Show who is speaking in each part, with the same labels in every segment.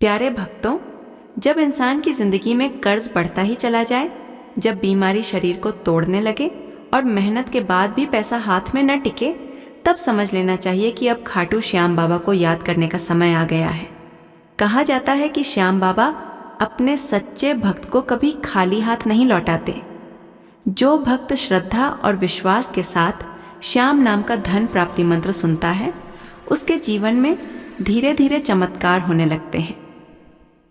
Speaker 1: प्यारे भक्तों, जब इंसान की जिंदगी में कर्ज बढ़ता ही चला जाए, जब बीमारी शरीर को तोड़ने लगे और मेहनत के बाद भी पैसा हाथ में न टिके, तब समझ लेना चाहिए कि अब खाटू श्याम बाबा को याद करने का समय आ गया है। कहा जाता है कि श्याम बाबा अपने सच्चे भक्त को कभी खाली हाथ नहीं लौटाते। जो भक्त श्रद्धा और विश्वास के साथ श्याम नाम का धन प्राप्ति मंत्र सुनता है, उसके जीवन में धीरे धीरे चमत्कार होने लगते हैं।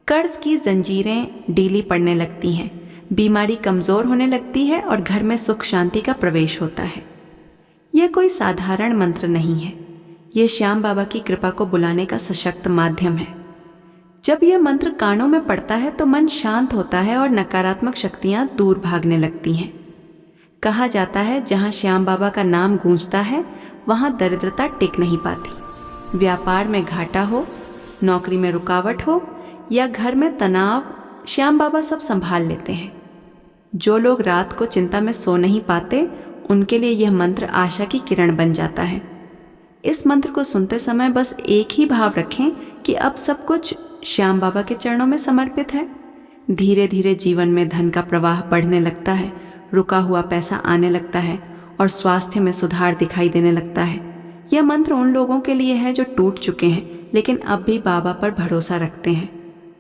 Speaker 1: कर्ज की जंजीरें ढीली पड़ने लगती हैं, बीमारी कमजोर होने लगती है और घर में सुख शांति का प्रवेश होता है। यह कोई साधारण मंत्र नहीं है, यह श्याम बाबा की कृपा को बुलाने का सशक्त माध्यम है। जब यह मंत्र कानों में पड़ता है तो मन शांत होता है और नकारात्मक शक्तियां दूर भागने लगती हैं। कहा जाता है, जहां श्याम बाबा का नाम गूंजता है वहां दरिद्रता टिक नहीं पाती। व्यापार में घाटा हो, नौकरी में रुकावट हो या घर में तनाव, श्याम बाबा सब संभाल लेते हैं। जो लोग रात को चिंता में सो नहीं पाते, उनके लिए यह मंत्र आशा की किरण बन जाता है। इस मंत्र को सुनते समय बस एक ही भाव रखें कि अब सब कुछ श्याम बाबा के चरणों में समर्पित है। धीरे धीरे जीवन में धन का प्रवाह बढ़ने लगता है, रुका हुआ पैसा आने लगता है और स्वास्थ्य में सुधार दिखाई देने लगता है। यह मंत्र उन लोगों के लिए है जो टूट चुके हैं लेकिन अब भी बाबा पर भरोसा रखते हैं।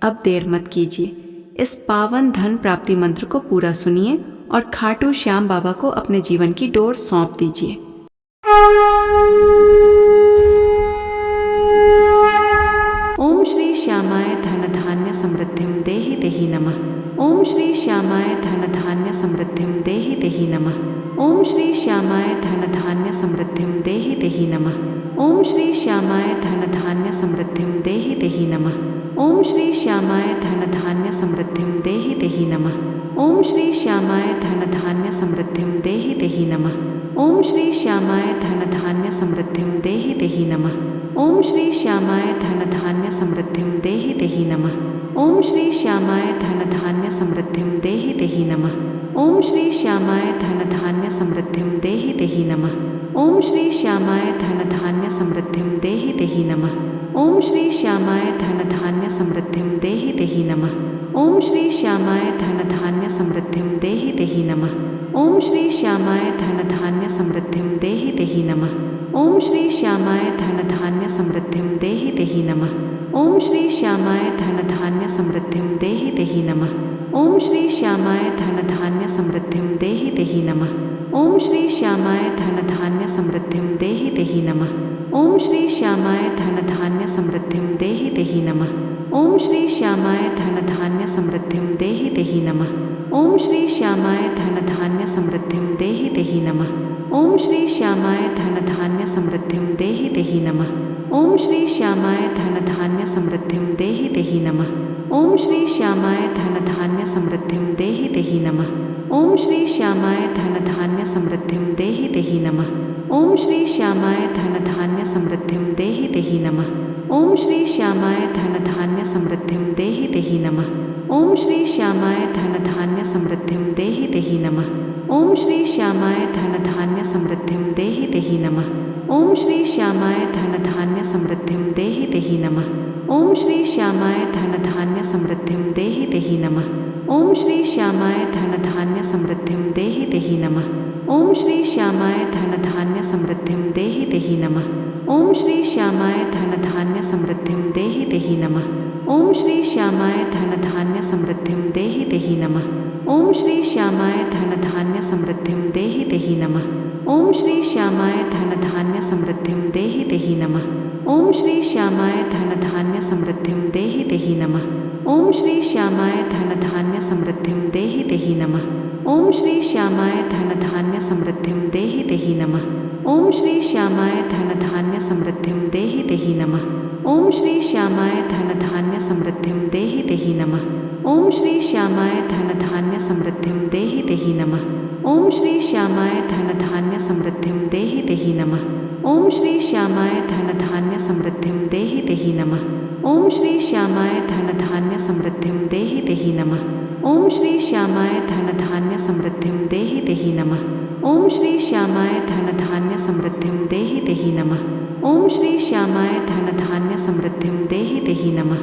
Speaker 1: अब देर मत कीजिए, इस पावन धन प्राप्ति मंत्र को पूरा सुनिए और खाटू श्याम बाबा को अपने जीवन की डोर सौंप दीजिए। ओम श्री श्यामाय धन धान्य समृद्धिम देहि देहि नमः। ओम श्री श्यामाय धन धान्य समृद्धिम देहि देहि नमः। ओम श्री श्यामाय धन धान्य समृद्धिम देहि देहि नमः। ओम श्री श्यामाय धन धान्य समृद्धिम देहि देहि नमः। ओम श्री श्यामाय धन धान्य समृद्धिम देहि देहि नमः। ओम श्री श्यामाय धन धान्य समृद्धिम देहि देहि नमः। ओम श्री श्यामाय धन धान्य समृद्धिम देहि देहि नमः। ओम श्री श्यामाय धन धान्य समृद्धिम देहि देहि नमः। ओम श्री श्यामाय धन धान्य समृद्धिम देहि देहि नमः। ओम श्री श्यामाय धन धान्य समृद्धिम देहि देहि नमः। ओम श्री श्यामाय धन धान्य समृद्धिम देहि देहि नमः। ओम श्री श्यामाय धन धान्य समृद्धिम देहि देहि नमः। ओम श्री श्यामाय धन धान्य समृद्धिम देहि देहि नमः। ओम श्री श्यामाय धन धान्य समृद्धिम देहि देहि नमः। ओम श्री श्यामाय धन धान्य समृद्धिम देहि देहि नमः। ओम श्री श्यामाय धन धान्य समृद्धिम देहि देहि नमः। ओम श्री श्यामाय धन धान्य समृद्धिम देहि देहि नमः। ओम श्री श्यामाय धन धान्य समृद्धिम देहि देहि नमः। ओम श्री श्यामाय धन धान्य समृद्धिम देहि देहि नमः। ओम श्री श्यामाय धन धान्य समृद्धिम देहि देहि नमः। ओम श्री श्यामाय धन धान्य समृद्धिम देहि देहि नमः। ओम श्री श्यामाय धन धान्य समृद्धिम देहि देहि नमः। ओम श्री श्यामाय धन धान्य समृद्धिम देहि देहि नमः। ओम श्री श्यामाय धन धान्य समृद्धिम देहि देहि नमः। ओम श्री श्यामाय धन धान्य समृद्धिम देहि देहि नमः। ओम श्री श्यामाय धन धान्य समृद्धिम देहि देहि नमः। ओम श्री श्यामाय धन धान्य समृद्धिम देहि देहि नमः। ओम श्री श्यामाय धन धान्य समृद्धिम देहि देहि नमः। ओम श्री श्यामाय धन धान्य समृद्धिम देहि देहि नमः। ओम श्री श्यामाय धन धान्य समृद्धिम देहि देहि नमः। ओम श्री श्यामाय धन धान्य समृद्धिम देहि देहि नमः। ओम श्री श्यामाय धन धान्य समृद्धिम देहि देहि नमः। ओम श्री श्यामाय धन धान्य समृद्धिम देहि देहि नमः। ओम श्री श्यामाय धन धान्य समृद्धिम देहि देहि नमः। ओम श्री श्यामाय धन धान्य समृद्धिम देहि देहि नमः। ओम श्री श्यामाय धन धान्य समृद्धिम देहि देहि नमः। ओम श्री श्यामाय धन धान्य समृद्धिम देहि देहि नमः। ओम श्री श्यामाय धन धान्य समृद्धिम देहि देहि नमः। ओम श्री श्यामाय धन धान्य समृद्धिम देहि देहि नमः। ओम श्री श्यामाय धन धान्य समृद्धिम देहि देहि नमः। ओम श्री श्यामाय धन धान्य समृद्धिम देहि देहि नमः। ओम श्री श्यामाय धन धान्य समृद्धिम देहि देहि नमः। ओम श्री श्यामाय धन धान्य समृद्धिम देहि देहि नमः। ओम श्री श्यामाय धन धान्य समृद्धिम देहि देहि नमः। ओम श्री श्यामाय धन धान्य समृद्धिम देहि देहि नमः। ओम श्री श्यामाय धन धान्य समृद्धिम देहि देहि देहि नमः। ओम श्री श्यामाय धन धान्य समृद्धिं देहि देहि नमः। ओम श्री श्यामाय धन धान्य समृद्धिं देहि देहि नमः। ओम श्री श्यामाय धन धान्य समृद्धिं देहि देहि नमः।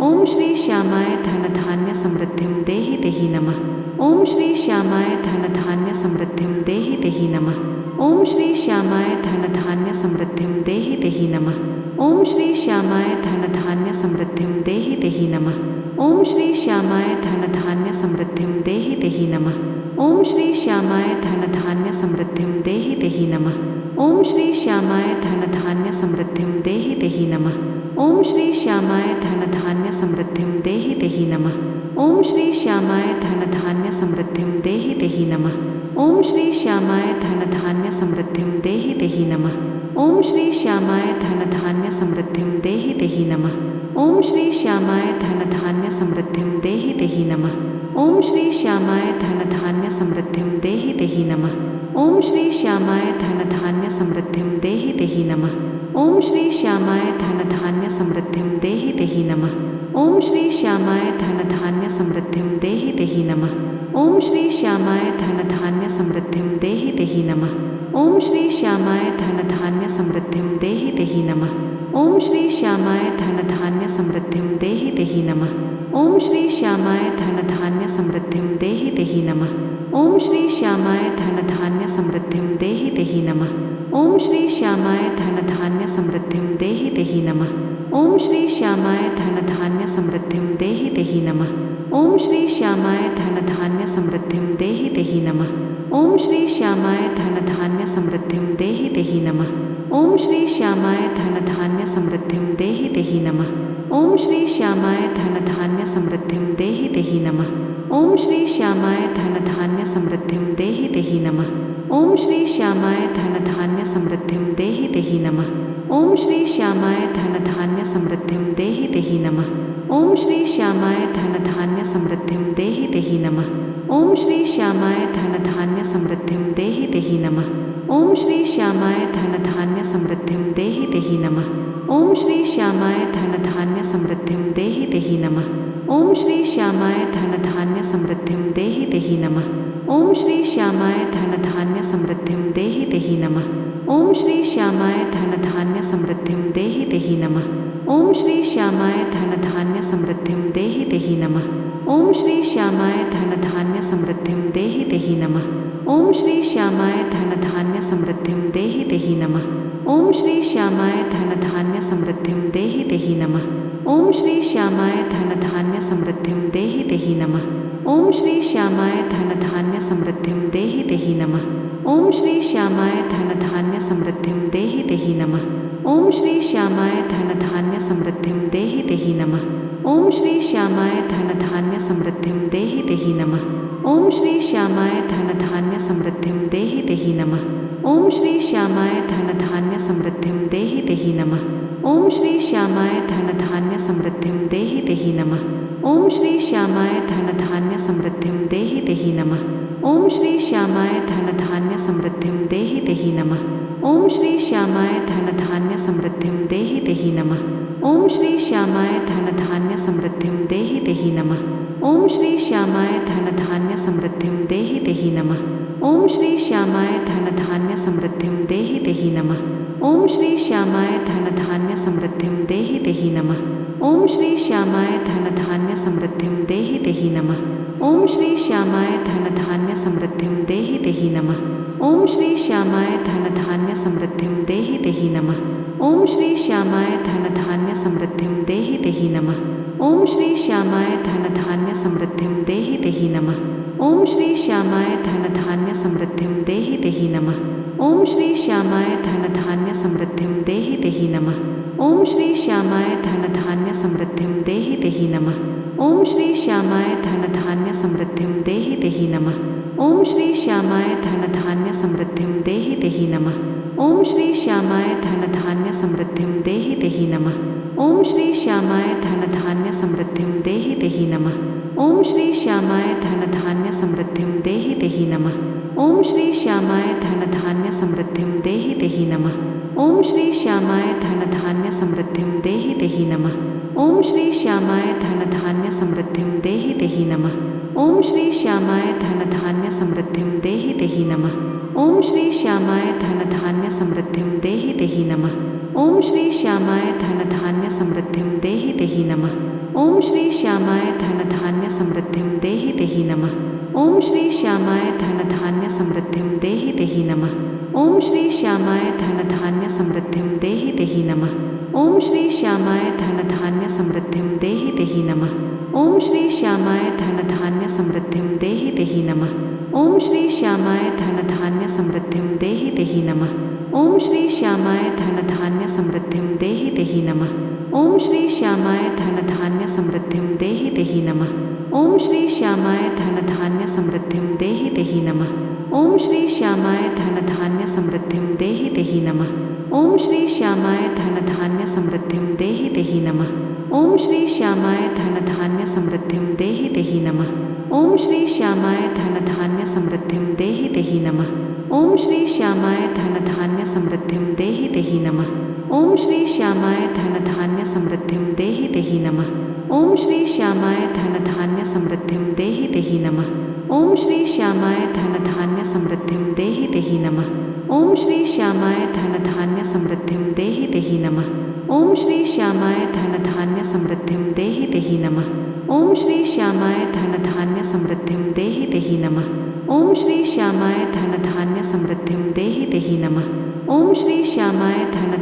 Speaker 1: ओम श्री श्यामाय धन धान्य समृद्धिं देहि देहि नमः। ओम श्री श्यामाय धन धान्य समृद्धिं देहि देहि नमः। ओम श्री श्यामाय धन धान्य समृद्धिं देहि देहि नमः। ओम श्री श्यामाय धन धान्य समृद्धिं देहि देहि नमः। ओम श्री श्यामाय धन धान्य समृद्धिं देहि देहि नमः। ओम श्री श्यामाय धन धान्य समृद्धिं देहि देहि नमः। ओम श्री श्यामाय धन धान्य समृद्धिं देहि देहि नमः। ओम श्री श्यामाय धन धान्य समृद्धिं देहि देहि नमः। ओम श्री श्यामाय धन धान्य समृद्धिं देहि देहि नमः। ओम श्री श्यामाय धन धान्य समृद्धिं देहि देहि नमः। ओम श्री श्यामाय धन धान्य समृद्धिं देहि देहि नमः। ओम श्री श्यामाय धन धान्य समृद्धिं देहि देहि नमः। ओम श्री श्यामाय धन धान्य समृद्धिं देहि देहि नमः। ओम श्री श्यामाय धन धान्य समृद्धिं देहि देहि नमः। ओम श्री श्यामाय धन धान्य समृद्धिं देहि देहि नमः। ओम श्री श्यामाय धन धान्य समृद्धिं देहि देहि नमः। ओम श्री श्यामाय धन धान्य समृद्धिं देहि देहि नमः। ओम श्री श्यामाय धन धान्य समृद्धिं देहि देहि नमः। ओम श्री श्यामाय धन धान्य समृद्धिं देहि देहि नमः। ओम श्री श्यामाय धन धान्य समृद्धिं देहि देहि नमः। ओम श्री श्यामाय धन धान्य समृद्धिं देहि देहि नमः। ओम श्री श्यामाय धन धान्य समृद्धिं देहि देहि नमः। ओम श्री श्यामाय धन धान्य समृद्धिं देहि देहि नमः। ओम श्री श्यामाय धन धान्य समृद्धिं देहि देहि नमः। ओम श्री श्यामाय धन धान्य समृद्धिं देहि देहि नमः। ओम श्री श्यामाय धन धान्य समृद्धिं देहि देहि नमः। ओम श्री श्यामाय धन धान्य समृद्धिं देहि देहि नमः। ओम श्री श्यामाय धन धान्य समृद्धिं देहि देहि नमः। ओम श्री श्यामाय धन धान्य समृद्धिं देहि देहि नमः। ओम श्री श्यामाय धन धान्य समृद्धिं देहि देहि नमः। ओम श्री श्यामाय धन धान्य समृद्धिं देहि देहि नमः। ओम श्री श्यामाय धन धान्य समृद्धिं देहि देहि नमः। ओम श्री श्यामाय धन धान्य समृद्धिं देहि देहि नमः। ओम श्री श्यामाय धन धान्य समृद्धिं देहि देहि नमः। ओम श्री श्यामाय धन धान्य समृद्धिं देहि देहि नमः। ओम श्री श्यामाय धन धान्य समृद्धिं देहि देहि नमः। ओम श्री श्यामाय धन धान्य समृद्धिं देहि देहि नमः। ओम श्री श्यामाय धन धान्य समृद्धिं देहि देहि नमः। ओम श्री श्यामाय धन धान्य समृद्धिं देहि देहि नमः। ओम श्री श्यामाय धन धान्य समृद्धिं देहि देहि नमः। ओम श्री श्यामाय धन धान्य समृद्धिं देहि देहि नमः। ओम श्री श्यामाय धन धान्य समृद्धिं देहि देहि नमः। ओम श्री श्यामाय धन धान्य समृद्धिं देहि देहि नमः। ओम श्री श्यामाय धन धान्य समृद्धिं देहि देहि नमः। ओम श्री श्यामाय धन धान्य समृद्धिं देहि देहि नमः। ओम श्री श्यामाय धन धान्य समृद्धिं देहि देहि नमः। ओम श्री श्यामाय धन धान्य समृद्धिं देहि देहि नमः। ओम श्री श्यामाय धन धान्य समृद्धिं देहि देहि नमः। ओम श्री श्यामाय धन धान्य समृद्धिं देहि देहि नमः। ओम श्री श्यामाय धन धान्य समृद्धिं देहि देहि नमः। ओम श्री श्यामाय धन धान्य समृद्धिं देहि देहि नमः। ओम श्री श्यामाय धन धान्य समृद्धिं देहि देहि नमः। ओम श्री श्यामाय धन धान्य समृद्धिं देहि देहि नमः। ओम श्री श्यामाय धन धान्य समृद्धिं देहि देहि नमः। ओम श्री श्यामाय धन धान्य समृद्धिं देहि देहि नमः। ओम श्री श्यामाय धन धान्य समृद्धिं देहि देहि नमः। ओम श्री श्यामाय धन धान्य समृद्धिं देहि देहि नमः। ओम श्री श्यामाय धन धान्य समृद्धिं देहि देहि नमः। ओम श्री श्यामाय धन धान्य समृद्धिं देहि देहि नमः। ओम श्री श्यामाय धन धान्य समृद्धिं देहि देहि नमः। ओम श्री श्यामाय धन धान्य समृद्धिं देहि देहि नमः। ओम श्री श्यामाय धन धान्य समृद्धिं देहि देहि नमः। ओम श्री श्यामाय धन धान्य समृद्धिं देहि देहि नमः। ओम श्री श्यामाय धन धान्य समृद्धिं देहि देहि नमः। ओम श्री श्यामाय धन धान्य समृद्धिं देहि देहि नमः। ओम श्री श्यामाय धन धान्य समृद्धिं देहि देहि नमः। ओम श्री श्यामाय धन धान्य समृद्धिं देहि देहि नमः। ओम श्री श्यामाय धन धान्य समृद्धिं देहि देहि नमः। ओम श्री श्यामाय धन धान्य समृद्धिं देहि देहि नमः। ओम श्री श्यामाय धन धान्य समृद्धिं देहि देहि नमः। ओम श्री श्यामाय धन धान्य समृद्धिं देहि देहि नमः। ओम श्री श्यामाय धन धान्य समृद्धिं देहि देहि नमः। नमः। ओम श्री श्यामाय धन धान्य समृद्धिं देहि देहि नमः। ओम श्री श्यामाय धन धान्य समृद्धिं देहि देहि नमः। ओम श्री श्यामाय धन धान्य समृद्धिं देहि देहि नमः। ओम श्री श्यामाय धन धान्य समृद्धिं देहि देहि नमः। ओम श्री श्यामाय धन धान्य समृद्धिं देहि देहि नमः। ओम श्री श्यामाय धन धान्य समृद्धिं देहि देहि नमः। ओम श्री श्यामाय धन धान्य समृद्धिं देहि देहि नमः। ओम श्री श्यामाय धन धान्य समृद्धिं देहि देहि नमः। ओम श्री श्यामाय धन धान्य समृद्धिं देहि देहि नमः। ओम श्री श्यामाय धन धान्य समृद्धिं देहि देहि नमः। ओम श्री श्यामाय धन धान्य समृद्धिं देहि देहि नमः। ओम श्री श्यामाय धन धान्य समृद्धिं देहि देहि नमः। ओम श्री श्यामाय धन धान्य समृद्धिं देहि देहि नमः। ओम श्री श्यामाय धन धान्य समृद्धिं देहि देहि नमः। ओम श्री श्यामाय धन धान्य समृद्धिं देहि देहि नमः। ओम श्री श्यामाय धन धान्य समृद्धिं देहि देहि नमः। ओम श्री श्यामाय धन धान्य समृद्धिं देहि देहि नमः। ओम श्री श्यामाय धन धान्य समृद्धिं देहि देहि नमः। ओम श्री श्यामाय धन धान्य समृद्धिं देहि देहि नमः। ओम श्री श्यामाय धन धान्य समृद्धिं देहि देहि नमः। ओम श्री श्यामाय धन धान्य समृद्धिं देहि देहि नमः। ओम श्री श्यामाय धन धान्य समृद्धिं देहि देहि नमः। ओम श्री श्यामाय धन धान्य समृद्धिं देहि देहि नमः। ओम श्री श्यामाय धन धान्य समृद्धिं देहि देहि नमः। ओम श्री श्यामाय धन धान्य समृद्धिं देहि देहि नमः। ओम श्री श्यामाय धन धान्य समृद्धिं देहि देहि नमः। ओम श्री श्यामाय धन धान्य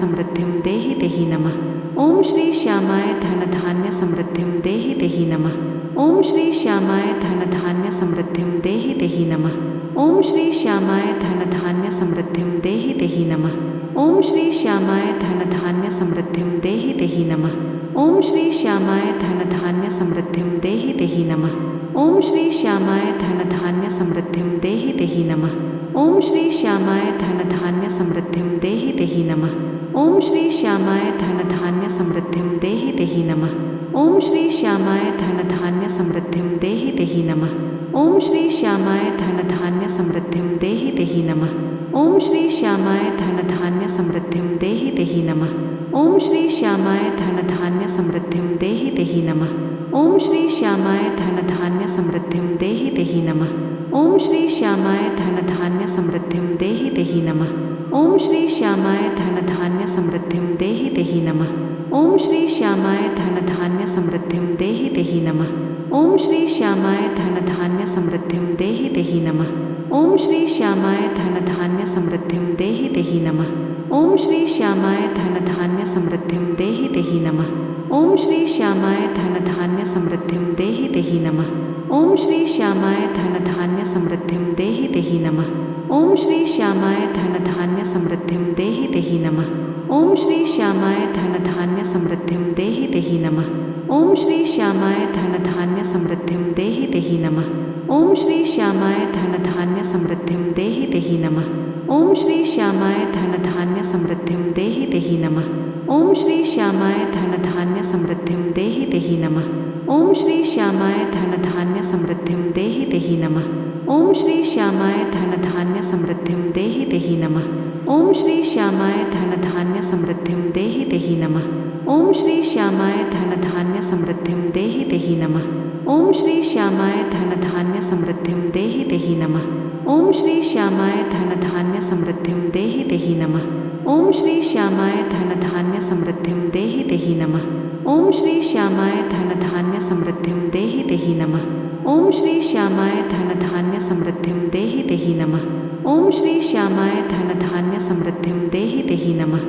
Speaker 1: समृद्धिं देहि देहि नमः। ओम श्री श्यामाय धन धान्य समृद्धिं देहि देहि नमः। ओम श्री श्यामाय धन धान्य समृद्धिं देहि देहि नमः। ओम श्री श्यामाय धन धान्य समृद्धिं देहि देहि नमः। ओम श्री श्यामाय धन धान्य समृद्धिं देहि देहि नमः। ओम श्री श्यामाय धन धान्य समृद्धिं देहि देहि नमः। ओम श्री श्यामाय धन धान्य समृद्धिं देहि देहि नमः। ओम श्री श्यामाय धन धान्य समृद्धिं देहि देहि नमः। ओम श्री श्यामाय धन धान्य समृद्धिं देहि देहि नमः। ओम श्री श्यामाय धन धान्य समृद्धिं देहि देहि नमः। ओम श्री श्यामाय धन धान्य समृद्धिं देहि देहि नमः। ओम श्री श्यामाय धन धान्य समृद्धिं देहि देहि नमः। ओम श्री श्यामाय धन धान्य समृद्धिं देहि देहि नमः। ओम श्री श्यामाय धन धान्य समृद्धिं देहि देहि नमः। ओम श्री श्यामाय धन धान्य समृद्धिं देहि देहि नमः। ओम श्री श्यामाय धन धान्य समृद्धिं देहि देहि नमः। ओम श्री श्यामाय धन धान्य समृद्धिं देहि देहि नमः। ओम श्री श्यामाय धन धान्य समृद्धिं देहि देहि नमः। ओम श्री श्यामाय धन धान्य समृद्धिं देहि देहि नमः। ओम श्री श्यामाय धन धान्य समृद्धिं देहि देहि नमः। ओम श्री श्यामाय धन धान्य समृद्धिं देहि देहि नमः। ओम श्री श्यामाय धन धान्य समृद्धिं देहि देहि नमः। ओम श्री श्यामाय धन धान्य समृद्धिं देहि देहि नमः। ओम श्री श्यामाय धन धान्य समृद्धिं देहि देहि नमः। ओम श्री श्यामाय धन धान्य समृद्धिं देहि देहि नमः। ओम श्री श्यामाय धन धान्य समृद्धिं देहि देहि नमः। ओम श्री श्यामाय धन धान्य समृद्धिं देहि देहि नमः। ओम श्री श्यामाय धन धान्य समृद्धिं देहि देहि नमः। ओम श्री श्यामाय धन धान्य समृद्धिं देहि देहि नमः। ओम श्री श्यामाय धन धान्य समृद्धिं देहि देहि नमः। ओम श्री श्यामाय धन धान्य समृद्धिं देहि देहि नमः। ओम श्री श्यामाय धन धान्य समृद्धिं देहि देहि नमः। ओम श्री श्यामाय धन धान्य समृद्धिं देहि देहि नमः। ओम श्री श्यामाय धन धान्य समृद्धिं देहि देहि नमः। ओम श्री श्यामाय धन धान्य समृद्धिं देहि देहि नमः। ओम श्री श्यामाय धन धान्य समृद्धिं देहि देहि नमः।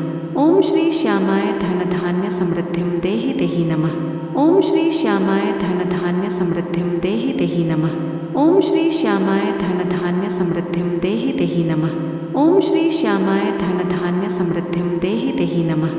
Speaker 1: ओम श्री श्यामाय धन धान्य समृद्धिं देहि देहि नमः। ओम श्री श्यामाय धन धान्य समृद्धिं देहि देहि नमः। ओम श्री श्यामाय धन धान्य समृद्धिं देहि देहि नमः। ओम श्री श्यामाय धन धान्य समृद्धिं देहि देहि नमः।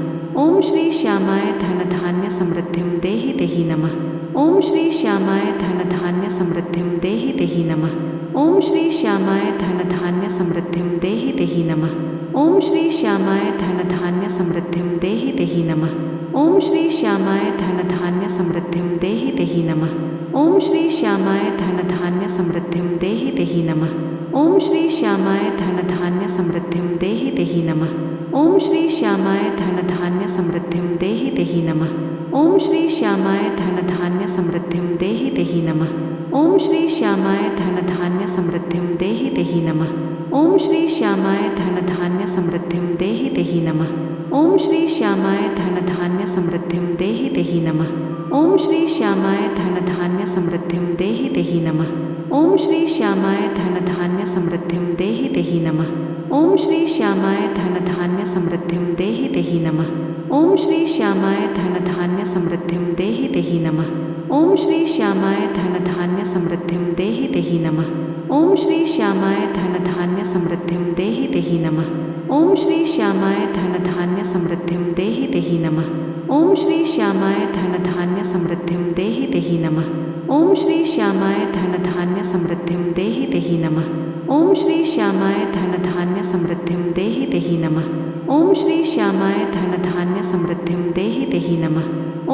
Speaker 1: ओम श्री श्यामाय धन धान्य समृद्धिं देहि देहि नमः। ओम श्री श्यामाय धन धान्य समृद्धिं देहि देहि नमः। ओम श्री श्यामाय धन धान्य समृद्धिं देहि देहि नमः। ओम श्री श्यामाय धन धान्य समृद्धिं देहि देहि नमः। ओम श्री श्यामाय धन धान्य समृद्धिं देहि देहि नमः। ओम श्री श्यामाय धन धान्य समृद्धिं देहि देहि नमः। ओम श्री श्यामाय धन धान्य समृद्धिं देहि देहि नमः। ओम श्री श्यामाय धन धान्य समृद्धिं देहि देहि नमः। ओम श्री श्यामाय धन धान्य समृद्धिं देहि देहि नमः। ओम श्री श्यामाय धन धान्य समृद्धिं देहि देहि नमः। ओम श्री श्यामाय धन धान्य समृद्धिं देहि देहि नमः। ओम श्री श्यामाय धन धान्य समृद्धिं देहि देहि नमः। ओम श्री श्यामाय धन धान्य समृद्धिं देहि देहि नमः। ओम श्री श्यामाय धन धान्य समृद्धिं देहि देहि नमः। ओम श्री श्यामाय धन धान्य समृद्धिं देहि देहि नमः। ओम श्री श्यामाय धन धान्य समृद्धिं देहि देहि नमः। ओम श्री श्यामाय धन धान्य समृद्धिं देहि देहि नमः। ओम श्री श्यामाय धन धान्य समृद्धिं देहि देहि नमः। ओम श्री श्यामाय धन धान्य समृद्धिं देहि देहि नमः। ओम श्री श्यामाय धन धान्य समृद्धिं देहि देहि नमः। ओम श्री श्यामाय धन धान्य समृद्धिं देहि देहि नमः। ओम श्री श्यामाय धन धान्य समृद्धिं देहि देहि नमः। ओम श्री श्यामाय धन धान्य समृद्धिं देहि देहि नमः।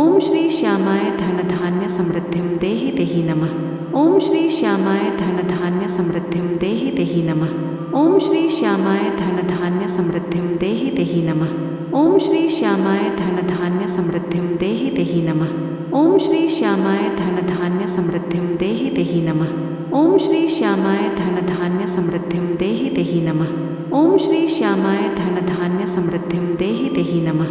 Speaker 1: ओम श्री श्यामाय धन धान्य समृद्धिं देहि देहि नमः। ओम श्री श्यामाय धन धान्य समृद्धिं देहि देहि नमः। ओम श्री श्यामाय धन धान्य समृद्धिं देहि देहि नमः। ओम श्री श्यामाय धन धान्य समृद्धिं देहि देहि नमः। ओम श्री श्यामाय धन धान्य समृद्धिं देहि देहि नमः। ओम श्री श्यामाय धन धान्य समृद्धिं देहि देहि नमः। ओम श्री श्यामाय धन धान्य समृद्धिं देहि देहि नमः। ओम श्री श्यामाय धन धान्य समृद्धिं देहि देहि नमः।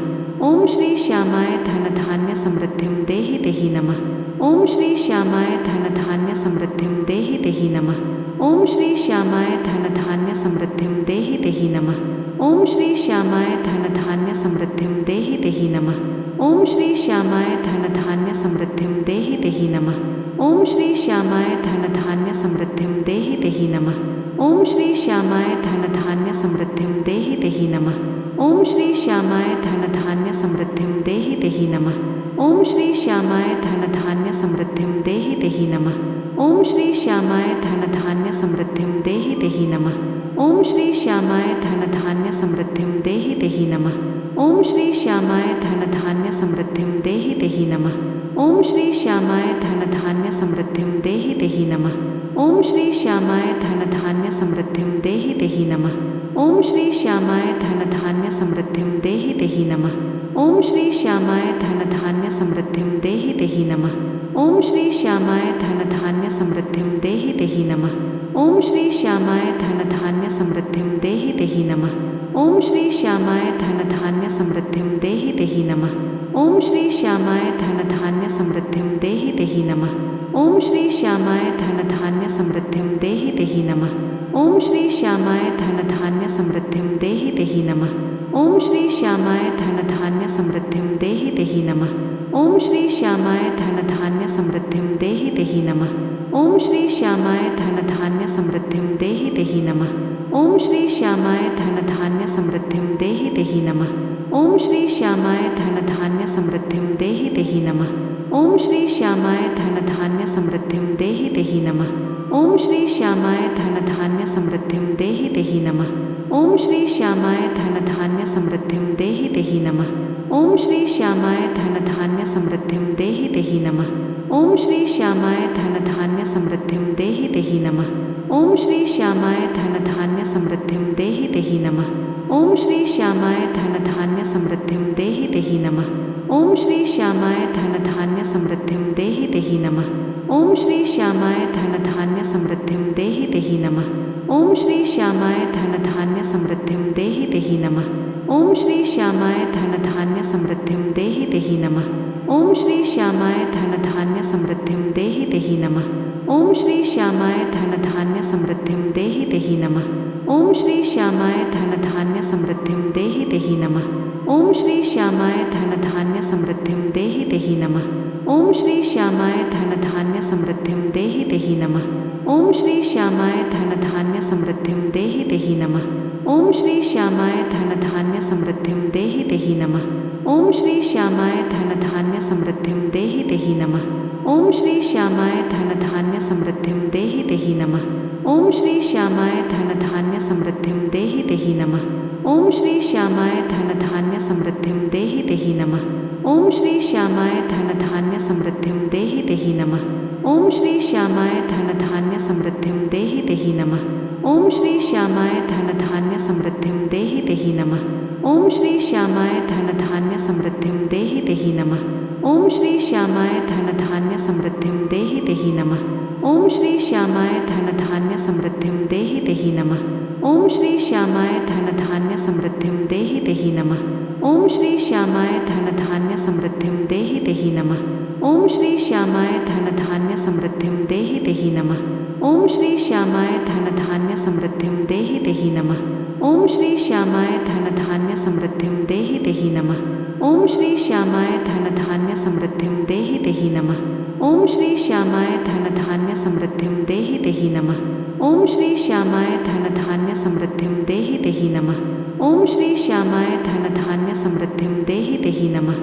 Speaker 1: ओम श्री श्यामाय धन धान्य समृद्धिं देहि देहि नमः। ओम श्री श्यामाय धन धान्य समृद्धिं देहि देहि नमः। ओम श्री श्यामाय धन धान्य समृद्धिं देहि देहि नमः। ओम श्री श्यामाय धन धान्य समृद्धिं देहि देहि नमः। ओम श्री श्यामाय धन धान्य समृद्धिं देहि देहि नमः। ओम श्री श्यामाय धन धान्य समृद्धिं देहि देहि नमः। ओम श्री श्यामाय धन धान्य समृद्धिं देहि देहि नमः। ओम श्री श्यामाय धन धान्य समृद्धिं देहि देहि नमः। ओम श्री श्यामाय धन धान्य समृद्धिं देहि देहि नमः। ओम श्री श्यामाय धन धान्य समृद्धिं देहि देहि नमः। ओम श्री श्यामाय धन धान्य समृद्धिं देहि देहि नमः। ओम श्री श्यामाय धन धान्य समृद्धिं देहि देहि नमः। ओम श्री श्यामाय धन धान्य समृद्धिं देहि देहि नमः। ओम श्री श्यामाय धन धान्य समृद्धिं देहि देहि नमः। ओम श्री श्यामाय धन धान्य समृद्धिं देहि देहि नमः। ओम श्री श्यामाय धन धान्य समृद्धिं देहि देहि नमः। ओम श्री श्यामाय धन धान्य समृद्धिं देहि देहि नमः। ओम श्री श्यामाय धन धान्य समृद्धिं देहि देहि नमः। ओम श्री श्यामाय धन धान्य समृद्धिं देहि देहि नमः। ओम श्री श्यामाय धन धान्य समृद्धिं देहि देहि नमः। ओम श्री श्यामाय धन धान्य समृद्धिं देहि देहि नमः। ओम श्री श्यामाय धन धान्य समृद्धिं देहि देहि नमः। ओम श्री श्यामाय धन धान्य समृद्धिं देहि देहि नमः। ओम श्री श्यामाय धन धान्य समृद्धिं देहि देहि नमः। ओम श्री श्यामाय धन धान्य समृद्धिं देहि देहि नमः। ओम श्री श्यामाय धन धान्य समृद्धिं देहि देहि नमः। ओम श्री श्यामाय धन धान्य समृद्धिं देहि देहि नमः। ओम श्री श्यामाय धन धान्य समृद्धिं देहि देहि नमः। ओम श्री श्यामाय धन धान्य समृद्धिं देहि देहि नमः। ओम श्री श्यामाय धन धान्य समृद्धिं देहि देहि नमः। ओम श्री श्यामाय धन धान्य समृद्धिं देहि देहि नमः। ओम श्री श्यामाय धन धान्य समृद्धिं देहि देहि नमः। ओम श्री श्यामाय धन धान्य समृद्धिं देहि देहि नमः। ओम श्री श्यामाय धन धान्य समृद्धिं देहि देहि नमः। ओम श्री श्यामाय धन धान्य समृद्धिं देहि देहि नमः। ओम श्री श्यामाय धन धान्य समृद्धिं देहि देहि नमः। ओम श्री श्यामाय धन धान्य समृद्धिं देहि देहि नमः। ओम श्री श्यामाय धन धान्य समृद्धिं देहि देहि नमः। ओम श्री श्यामाय धन धान्य समृद्धिं देहि देहि नमः। ओम श्री श्यामाय धन धान्य समृद्धिं देहि देहि नमः। ओम श्री श्यामाय धन धान्य समृद्धिं देहि देहि नमः। ओम श्री श्यामाय धन धान्य समृद्धिं देहि देहि नमः। ओम श्री श्यामाय धन धान्य समृद्धिं देहि देहि नमः। ओम श्री श्यामाय धन धान्य समृद्धिं देहि देहि नमः। ओम श्री श्यामाय धन धान्य समृद्धिं देहि देहि नमः। ओम श्री श्यामाय धन धान्य समृद्धिं देहि देहि नमः। ओम श्री श्यामाय धन धान्य समृद्धिं देहि देहि नमः। ओम श्री श्यामाय धन धान्य समृद्धिं देहि देहि नमः। ओम श्री श्यामाय धन धान्य समृद्धिं देहि देहि नमः। ओम श्री श्यामाय धन धान्य समृद्धिं देहि देहि नमः। ओम श्री श्यामाय धन धान्य समृद्धिं देहि देहि नमः। ओम श्री श्यामाय धन धान्य समृद्धिं देहि देहि नमः। ओम श्री श्यामाय धन धान्य समृद्धिं देहि देहि नमः। ओम श्री श्यामाय धनधान्य समृद्धिं देहि देहि नमः। ओम श्री श्यामाय धनधान्य समृद्धिं देहि देहि नमः। ओम श्री श्यामाय धनधान्य समृद्धिं देहि देहि नमः। ओम श्री श्यामाय धनधान्य समृद्धिं देहि देहि नमः। ओम श्री श्यामाय धनधान्य समृद्धिं देहि देहि नमः। ओम श्री श्यामाय धनधान्य समृद्धिं देहि देहि नमः। ओम श्री श्यामाय धनधान्य समृद्धिं देहि देहि नमः। ओम श्री श्यामाय धनधान्य समृद्धिं देहि देहि नमः। ओम श्री श्यामाय धनधान्य समृद्धिं देहि देहि नमः। ओम श्री श्यामाय धनधान्य समृद्धिं देहि देहि नमः।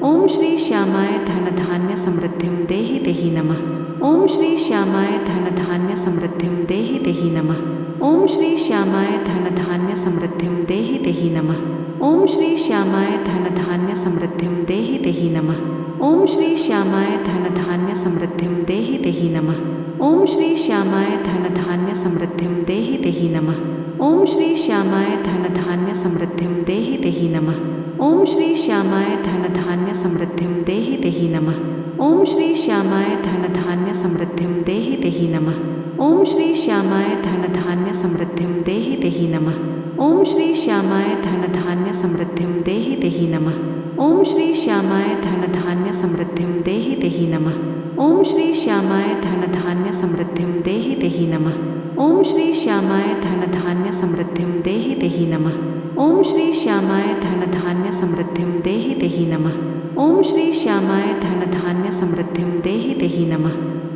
Speaker 1: ओम श्री श्यामाय धनधान्य समृद्धिं देहि देहि नमः। ओम श्री श्यामाय धनधान्य समृद्धिं देहि देहि नमः। ओम श्री श्यामाय धनधान्य समृद्धिं देहि देहि नमः। ओम श्री श्यामाय धनधान्य समृद्धिं देहि देहि नमः। ओम श्री श्यामाय धनधान्य समृद्धिं देहि देहि नमः। ओम श्री श्यामाय धनधान्य समृद्धिं देहि देहि नमः। ओम श्री श्यामाय धनधान्य समृद्धिं देहि देहि नमः। ओम श्री श्यामाय धनधान्य समृद्धिं देहि देहि नमः। ओम श्री श्यामाय धनधान्य समृद्धिं देहि देहि नमः। ओम श्री श्यामाय धनधान्य समृद्धिं देहि देहि नमः। ओम श्री श्यामाय धनधान्य समृद्धिं देहि देहि नमः। ओम श्री श्यामाय धनधान्य समृद्धिं देहि देहि नमः। ओम श्री श्यामाय धनधान्य समृद्धिं देहि देहि नमः। ओम श्री श्यामाय धनधान्य समृद्धिं देहि देहि नमः। ओम श्री श्यामाय धनधान्य समृद्धिं देहि देहि नमः। ओम श्री श्यामाय धनधान्य समृद्धिं देहि देहि नमः। ओम श्री श्यामाय धनधान्य समृद्धिं देहि देहि नमः।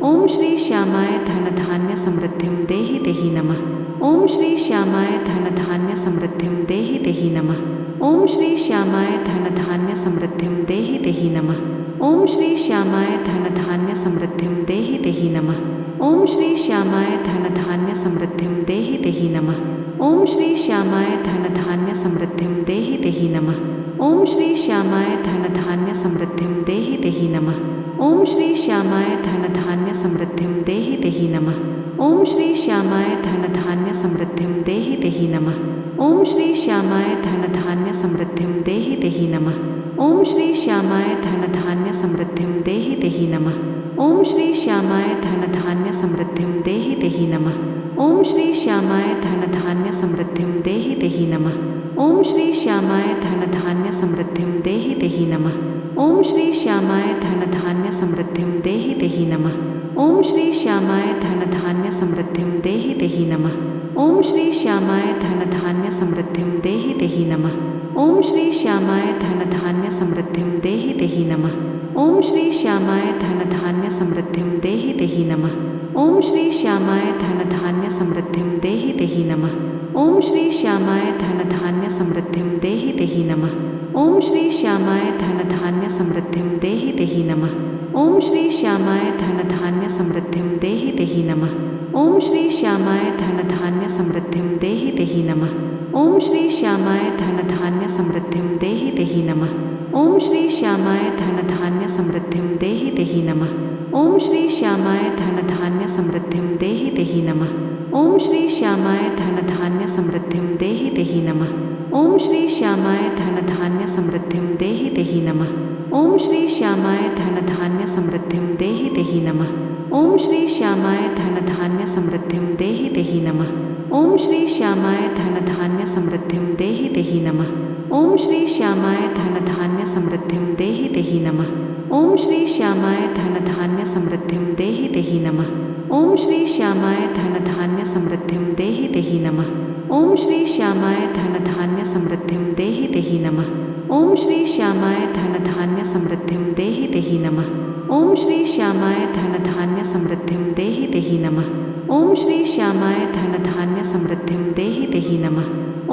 Speaker 1: ओम श्री श्यामाय धनधान्य समृद्धिं देहि देहि नमः। ओम श्री श्यामाय धनधान्य समृद्धिं देहि देहि नमः। ओम श्री श्यामाय धनधान्य समृद्धिं देहि देहि नमः। ओम श्री श्यामाय धनधान्य समृद्धिं देहि देहि नमः। ओम श्री श्यामाय धनधान्य समृद्धिं देहि देहि नमः। ओम श्री श्यामाय धनधान्य समृद्धिं देहि देहि नमः। ओम श्री श्यामाय धनधान्य समृद्धिं देहि देहि नमः। ओम श्री श्यामाय धनधान्य समृद्धिं देहि देहि नमः। ओम श्री श्यामाय धनधान्य समृद्धिं देहि देहि नमः। ओम श्री श्यामाय धनधान्य समृद्धिं देहि देहि नमः। ओम श्री श्यामाय धनधान्य समृद्धिं देहि देहि नमः। ओम श्री श्यामाय धनधान्य समृद्धिं देहि देहि नमः। ओम श्री श्यामाय धनधान्य समृद्धिं देहि देहि नमः। ओम श्री श्यामाय धनधान्य समृद्धिं देहि देहि नमः। ओम श्री श्यामाय धनधान्य समृद्धिं देहि देहि नमः। ओम श्री श्यामाय धनधान्य समृद्धिं देहि देहि नमः। ओम श्री श्यामाय धनधान्य समृद्धिं देहि देहि नमः। ओम श्री श्यामाय धनधान्य समृद्धिं देहि देहि नमः। ओम श्री श्यामाय धनधान्य समृद्धिं देहि देहि नमः। ओम श्री श्यामाय धनधान्य समृद्धिं देहि देहि नमः। ओम श्री श्यामाय धनधान्य समृद्धिं देहि देहि नमः। ओम श्री श्यामाय धनधान्य समृद्धिं देहि देहि नमः। ओम श्री श्यामाय धनधान्य समृद्धिं देहि देहि नमः। ओम श्री श्यामाय धनधान्य समृद्धिं देहि देहि नमः। ओम श्री श्यामाय धनधान्य समृद्धिं देहि देहि नमः। ओम श्री श्यामाय धनधान्य समृद्धिं देहि देहि नमः। ओम श्री श्यामाय धनधान्य समृद्धिं देहि देहि नमः। ओम श्री श्यामाय धनधान्य समृद्धिं देहि देहि नमः। ओम श्री श्यामाय धनधान्य समृद्धिं देहि देहि नमः। ओम श्री श्यामाय धनधान्य समृद्धिं देहि देहि नमः। ओम श्री श्यामाय धनधान्य समृद्धिं देहि देहि नमः। ओम श्री श्यामाय धनधान्य समृद्धिं देहि देहि नमः। ओम श्री श्यामाय धनधान्य समृद्धिं देहि देहि नमः। ओम श्री श्यामाय धनधान्य समृद्धिं देहि देहि नमः। ओम श्री श्यामाय धनधान्य समृद्धिं देहि देहि नमः। ओम श्री श्यामाय धनधान्य समृद्धिं देहि देहि नमः। ओम श्री श्यामाय धनधान्य समृद्धिं देहि देहि नमः। ओम श्री श्यामाय धनधान्य समृद्धिं देहि देहि नमः।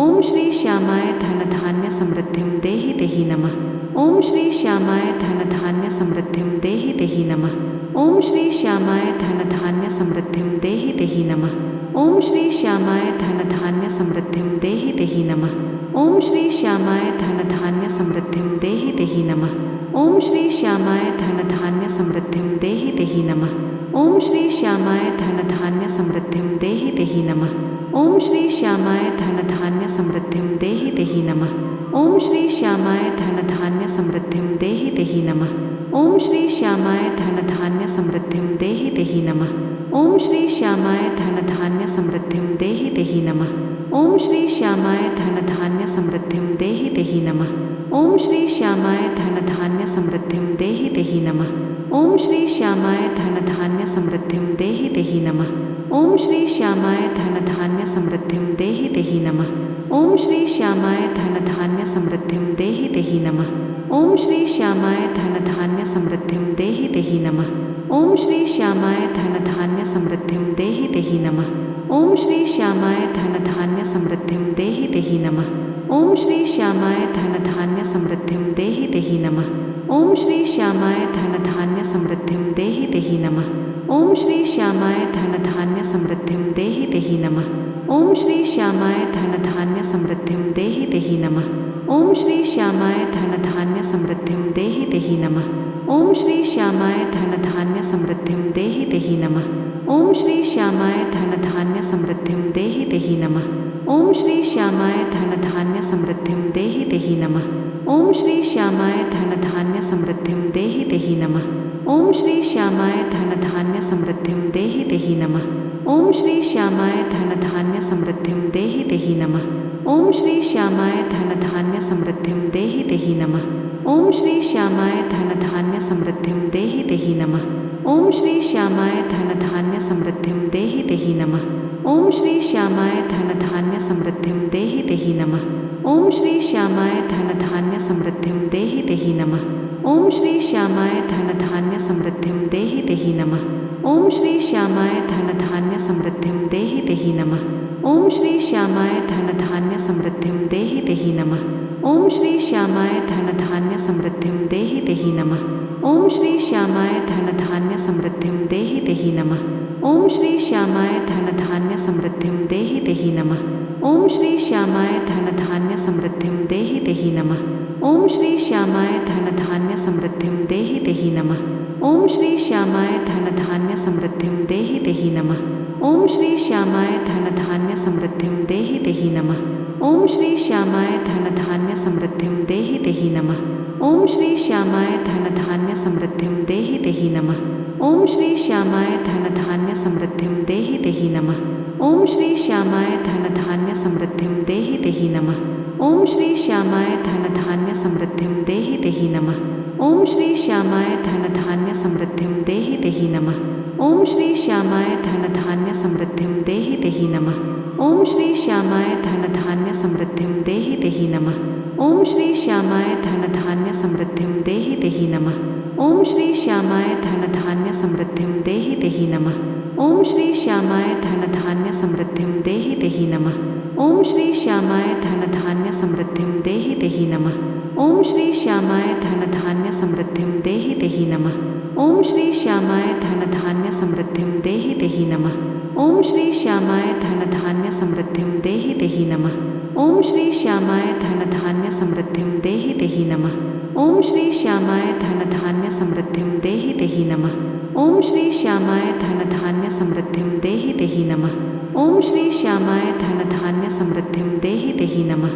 Speaker 1: ओम श्री श्यामाय धनधान्य समृद्धिं देहि देहि नमः। ओम श्री श्यामाय धनधान्य समृद्धिं देहि देहि नमः। ओम श्री श्यामाय धनधान्य समृद्धिं देहि देहि नमः। ओम श्री श्यामाय धनधान्य समृद्धिं देहि देहि नमः। ओम श्री श्यामाय धनधान्य समृद्धिं देहि देहि नमः। ओम श्री श्यामाय धनधान्य समृद्धिं देहि देहि नमः। ओम श्री श्यामाय धनधान्य समृद्धिं देहि देहि नमः। ओम श्री श्यामाय धनधान्य समृद्धिं देहि देहि नमः। ओम श्री श्यामाय धनधान्य समृद्धिं देहि देहि नमः। ओम श्री श्यामाय धनधान्य समृद्धिं देहि देहि नमः। ओम ओम श्री श्यामाय धनधान्य समृद्धिं देहि देहि नमः। ओम श्री श्यामाय धनधान्य समृद्धिं देहि देहि नमः। ओम श्री श्यामाय धनधान्य समृद्धिं देहि देहि नमः। ओम श्री श्यामाय धनधान्य समृद्धिं देहि देहि नमः। ओम श्री श्यामाय धनधान्य समृद्धिं देहि देहि नमः। ओम श्री श्यामाय धनधान्य समृद्धिं देहि देहि नमः। ओम श्री श्यामाय धनधान्य समृद्धिं देहि देहि नमः। ओम श्री श्यामाय धनधान्य समृद्धिं देहि देहि नमः। ओम श्री श्यामाय धनधान्य समृद्धिं देहि देहि नमः। ओम श्री श्यामाय धनधान्य समृद्धिं देहि देहि नमः। ओम श्री श्यामाय धनधान्य समृद्धिं देहि देहि नमः। ओम श्री श्यामाय धनधान्य समृद्धिं देहि देहि नमः। ओम श्री श्यामाय धनधान्य समृद्धिं देहि देहि नमः। ओम श्री श्यामाय धनधान्य समृद्धिं देहि देहि नमः। ओम श्री श्यामाय धनधान्य समृद्धिं देहि देहि नमः। ओम श्री श्यामाय धनधान्य समृद्धिं देहि देहि नमः। ओम श्री श्यामाय धनधान्य समृद्धिं देहि देहि नमः। ओम श्री श्यामाय धनधान्य समृद्धिं देहि देहि नमः। ओम श्री श्यामाय धनधान्य समृद्धिं देहि देहि नमः। ओम श्री श्यामाय धनधान्य समृद्धिं देहि देहि नमः। ओम श्री श्यामाय धनधान्य समृद्धिं देहि देहि नमः। ओम श्री श्यामाय धनधान्य समृद्धिं देहि देहि नमः। ओम श्री श्यामाय धनधान्य समृद्धिं देहि देहि नमः। ओम श्री श्यामाय धनधान्य समृद्धिं देहि देहि नमः। ओम श्री श्यामाय धनधान्य समृद्धिं देहि देहि नमः। ओम श्री श्यामाय धनधान्य समृद्धिं देहि देहि नमः। ओम श्री श्यामाय धनधान्य समृद्धिं देहि देहि नमः। ओम श्री श्यामाय धनधान्य समृद्धिं देहि देहि नमः। ओम श्री श्यामाय धनधान्य समृद्धिं देहि देहि नमः। ओम श्री श्यामाय धनधान्य समृद्धिं देहि देहि नमः। ओम श्री श्यामाय धनधान्य समृद्धिं देहि देहि नमः। ओम श्री श्यामाय धनधान्य समृद्धिं देहि देहि नमः। ओम श्री श्यामाय धनधान्य समृद्धिं देहि देहि नमः। ओम श्री श्यामाय धनधान्य समृद्धिं देहि देहि नमः। ओम श्री श्यामाय धनधान्य समृद्धिं देहि देहि नमः। ओम श्री श्यामाय धनधान्य समृद्धिं देहि देहि नमः। ओम श्री श्यामाय धनधान्य समृद्धिं देहि देहि नमः। ओम श्री श्यामाय धनधान्य समृद्धिं देहि देहि नमः। ओम श्री श्यामाय धनधान्य समृद्धिं देहि देहि नमः। ओम श्री श्यामाय धनधान्य समृद्धिं देहि देहि नमः। ओम श्री श्यामाय धनधान्य समृद्धिं देहि देहि नमः। ओम श्री श्यामाय धनधान्य समृद्धिं देहि देहि नमः। ओम श्री श्यामाय धनधान्य समृद्धिं देहि देहि नमः। ओम श्री श्यामाय धनधान्य समृद्धिं देहि देहि नमः। ओम श्री श्यामाय धनधान्य समृद्धिं देहि देहि नमः। ओम श्री श्यामाय धनधान्य समृद्धिं देहि देहि नमः। ओम श्री श्यामाय धनधान्य समृद्धिं देहि देहि नमः। ओम श्री श्यामाय धनधान्य समृद्धिं देहि देहि नमः। ओम श्री श्यामाय धनधान्य समृद्धिं देहि देहि नमः। ओम श्री श्यामाय धनधान्य समृद्धिं देहि देहि नमः। ओम श्री श्यामाय धनधान्य समृद्धिं देहि देहि नमः। ओम श्री श्यामाय धनधान्य समृद्धिं देहि देहि नमः। ओम श्री श्यामाय धनधान्य समृद्धिं देहि देहि नमः। ओम श्री श्यामाय धनधान्य समृद्धिं देहि देहि नमः।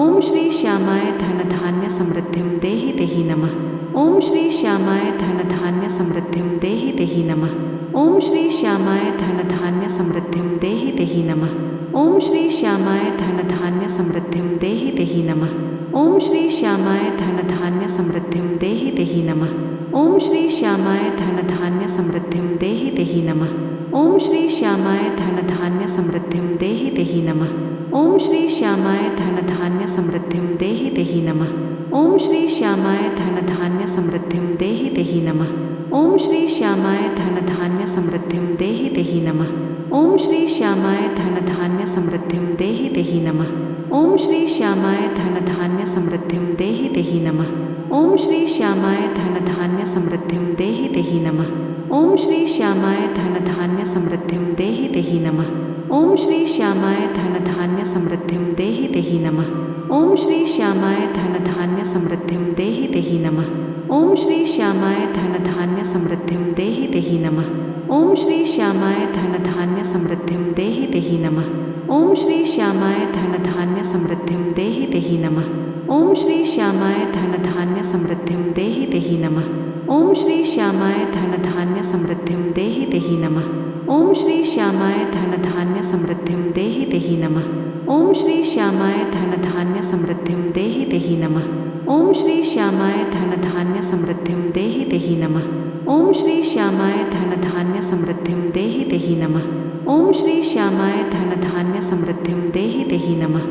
Speaker 1: ओम श्री श्यामाय धनधान्य समृद्धिं देहि देहि नमः। ओम श्री श्यामाय धनधान्य समृद्धिं देहि देहि नमः। ओम श्री श्यामाय धनधान्य समृद्धिं देहि देहि नमः। ओम श्री श्यामाय धनधान्य समृद्धिं देहि देहि नमः। ओम श्री श्यामाय धनधान्य समृद्धिं देहि देहि नमः। ओम श्री श्यामाय धनधान्य समृद्धिं देहि देहि नमः। ओम श्री श्यामाय धनधान्य समृद्धिं देहि देहि नमः। ओम श्री श्यामाय धनधान्य समृद्धिं देहि देहि नमः। ओम श्री श्यामाय धनधान्य समृद्धिं देहि देहि नमः। ओम श्री श्यामाय धनधान्य समृद्धिं देहि देहि नमः। ओम श्री श्यामाय धनधान्य समृद्धिं देहि देहि नमः। ओम श्री श्यामाय धनधान्य समृद्धिं देहि देहि नमः। ओम श्री श्यामाय धनधान्य समृद्धिं देहि देहि नमः। ओम श्री श्यामाय धनधान्य समृद्धिं देहि देहि नमः। ओम श्री श्यामाय धनधान्य समृद्धिं देहि देहि नमः। ओम श्री श्यामाय धनधान्य समृद्धिं देहि देहि नमः। ओम श्री श्यामाय धनधान्य समृद्धिं देहि देहि नमः। ओम श्री श्यामाय धनधान्य समृद्धिं देहि देहि नमः। ओम श्री श्यामाय धनधान्य समृद्धिं देहि देहि नमः। ओम श्री श्यामाय धनधान्य समृद्धिं देहि देहि नमः। ओम श्री श्यामाय धनधान्य समृद्धिं देहि देहि नमः। ओम ओम श्री श्यामाय धनधान्य समृद्धिं देहि देहि नमः। ओम श्री श्यामाय धनधान्य समृद्धिं देहि देहि नमः। ओम श्री श्यामाय धनधान्य समृद्धिं देहि देहि नमः। ओम श्री श्यामाय धनधान्य समृद्धिं देहि देहि नमः। ओम श्री श्यामाय धनधान्य समृद्धिं देहि देहि नमः।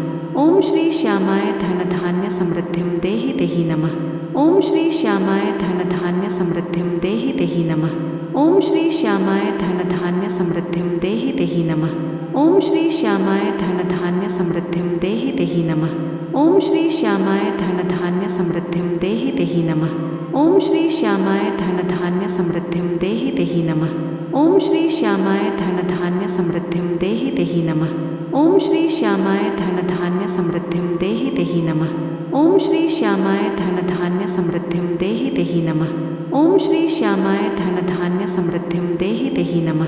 Speaker 1: ओम श्री श्यामाय धनधान्य समृद्धिं देहि देहि नमः। ओम श्री श्यामाय धनधान्य समृद्धिं देहि देहि नमः। ओम श्री श्यामाय धनधान्य समृद्धिं देहि देहि नमः। ओम श्री श्यामाय धनधान्य समृद्धिं देहि देहि नमः। ओम श्री श्यामाय धनधान्य समृद्धिं देहि देहि नमः। ओम श्री श्यामाय धनधान्य समृद्धिं देहि देहि नमः। ओम श्री श्यामाय धनधान्य समृद्धिं देहि देहि नमः। ओम श्री श्यामाय धनधान्य समृद्धिं देहि देहि नमः। ओम श्री श्यामाय धनधान्य समृद्धिं देहि देहि नमः। ओम श्री श्यामाय धनधान्य समृद्धिं देहि देहि नमः।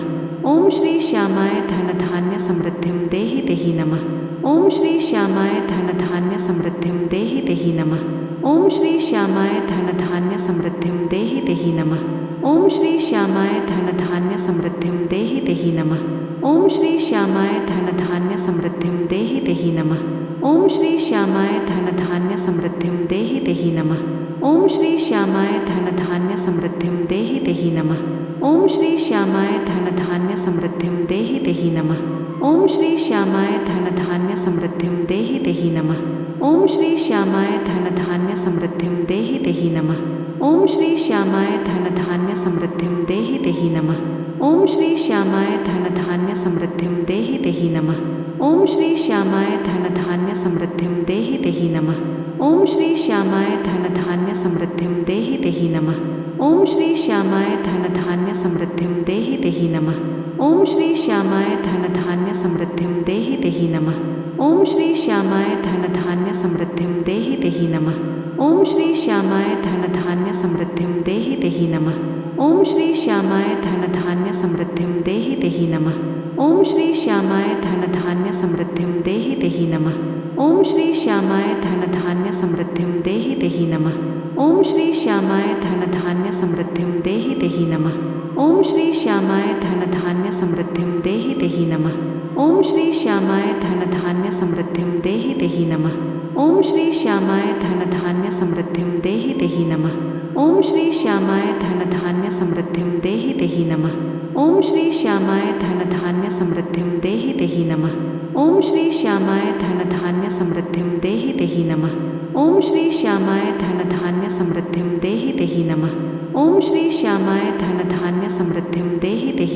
Speaker 1: ओम श्री श्यामाय धनधान्य समृद्धिं देहि देहि नमः। ओम श्री श्यामाय धनधान्य समृद्धिं देहि देहि नमः। ओम श्री श्यामाय धनधान्य समृद्धिं देहि देहि नमः। ओम श्री श्यामाय धनधान्य समृद्धिं देहि देहि नमः। ओम श्री श्यामाय धनधान्य समृद्धिं देहि देहि नमः। ओम श्री श्यामाय धनधान्य समृद्धिं देहि देहि नमः। ओम श्री श्यामाय धनधान्य समृद्धिं देहि देहि नमः। ओम श्री श्यामाय धनधान्य समृद्धिं देहि देहि नमः। ओम श्री श्यामाय धनधान्य समृद्धिं देहि देहि नमः। ओम श्री श्यामाय धनधान्य समृद्धिं देहि देहि नमः। ओम श्री श्यामाय धनधान्य समृद्धिं देहि देहि नमः। ओम श्री श्यामाय धनधान्य समृद्धिं देहि देहि नमः। ओम श्री श्यामाय धनधान्य समृद्धिं देहि देहि नमः। ओम श्री श्यामाय धनधान्य समृद्धिं देहि देहि नमः। ओम श्री श्यामाय धनधान्य समृद्धिं देहि देहि नमः। ओम श्री श्यामाय धनधान्य समृद्धिं देहि देहि नमः। ओम श्री श्यामाय धनधान्य समृद्धिं देहि देहि नमः। ओम श्री श्यामाय धनधान्य समृद्धिं देहि देहि नमः। ओम श्री श्यामाय धनधान्य समृद्धिं देहि देहि नमः। ओम श्री श्यामाय धनधान्य समृद्धिं देहि देहि नमः। ओम श्री श्यामाय धनधान्य समृद्धिं देहि देहि नमः। ओम श्री श्यामाय धनधान्य समृद्धिं देहि देहि नमः। ओम श्री श्यामाय धनधान्य समृद्धिं देहि देहि नमः। ओम श्री श्यामाय धनधान्य समृद्धिं देहि देहि नमः। ओम श्री श्यामाय धनधान्य समृद्धिं देहि देहि नमः। ओम श्री श्यामाय धनधान्य समृद्धिं देहि देहि नमः। ओम श्री श्यामाय धनधान्य समृद्धिं देहि देहि नमः। ओम श्री श्यामाय धनधान्य समृद्धिं देहि देहि नमः। ओम श्री श्यामाय धनधान्य समृद्धिं देहि देहि नमः। ओम श्री श्यामाय धनधान्य समृद्धिं देहि देहि नमः। ओम श्री श्यामाय धनधान्य समृद्धिं देहि देहि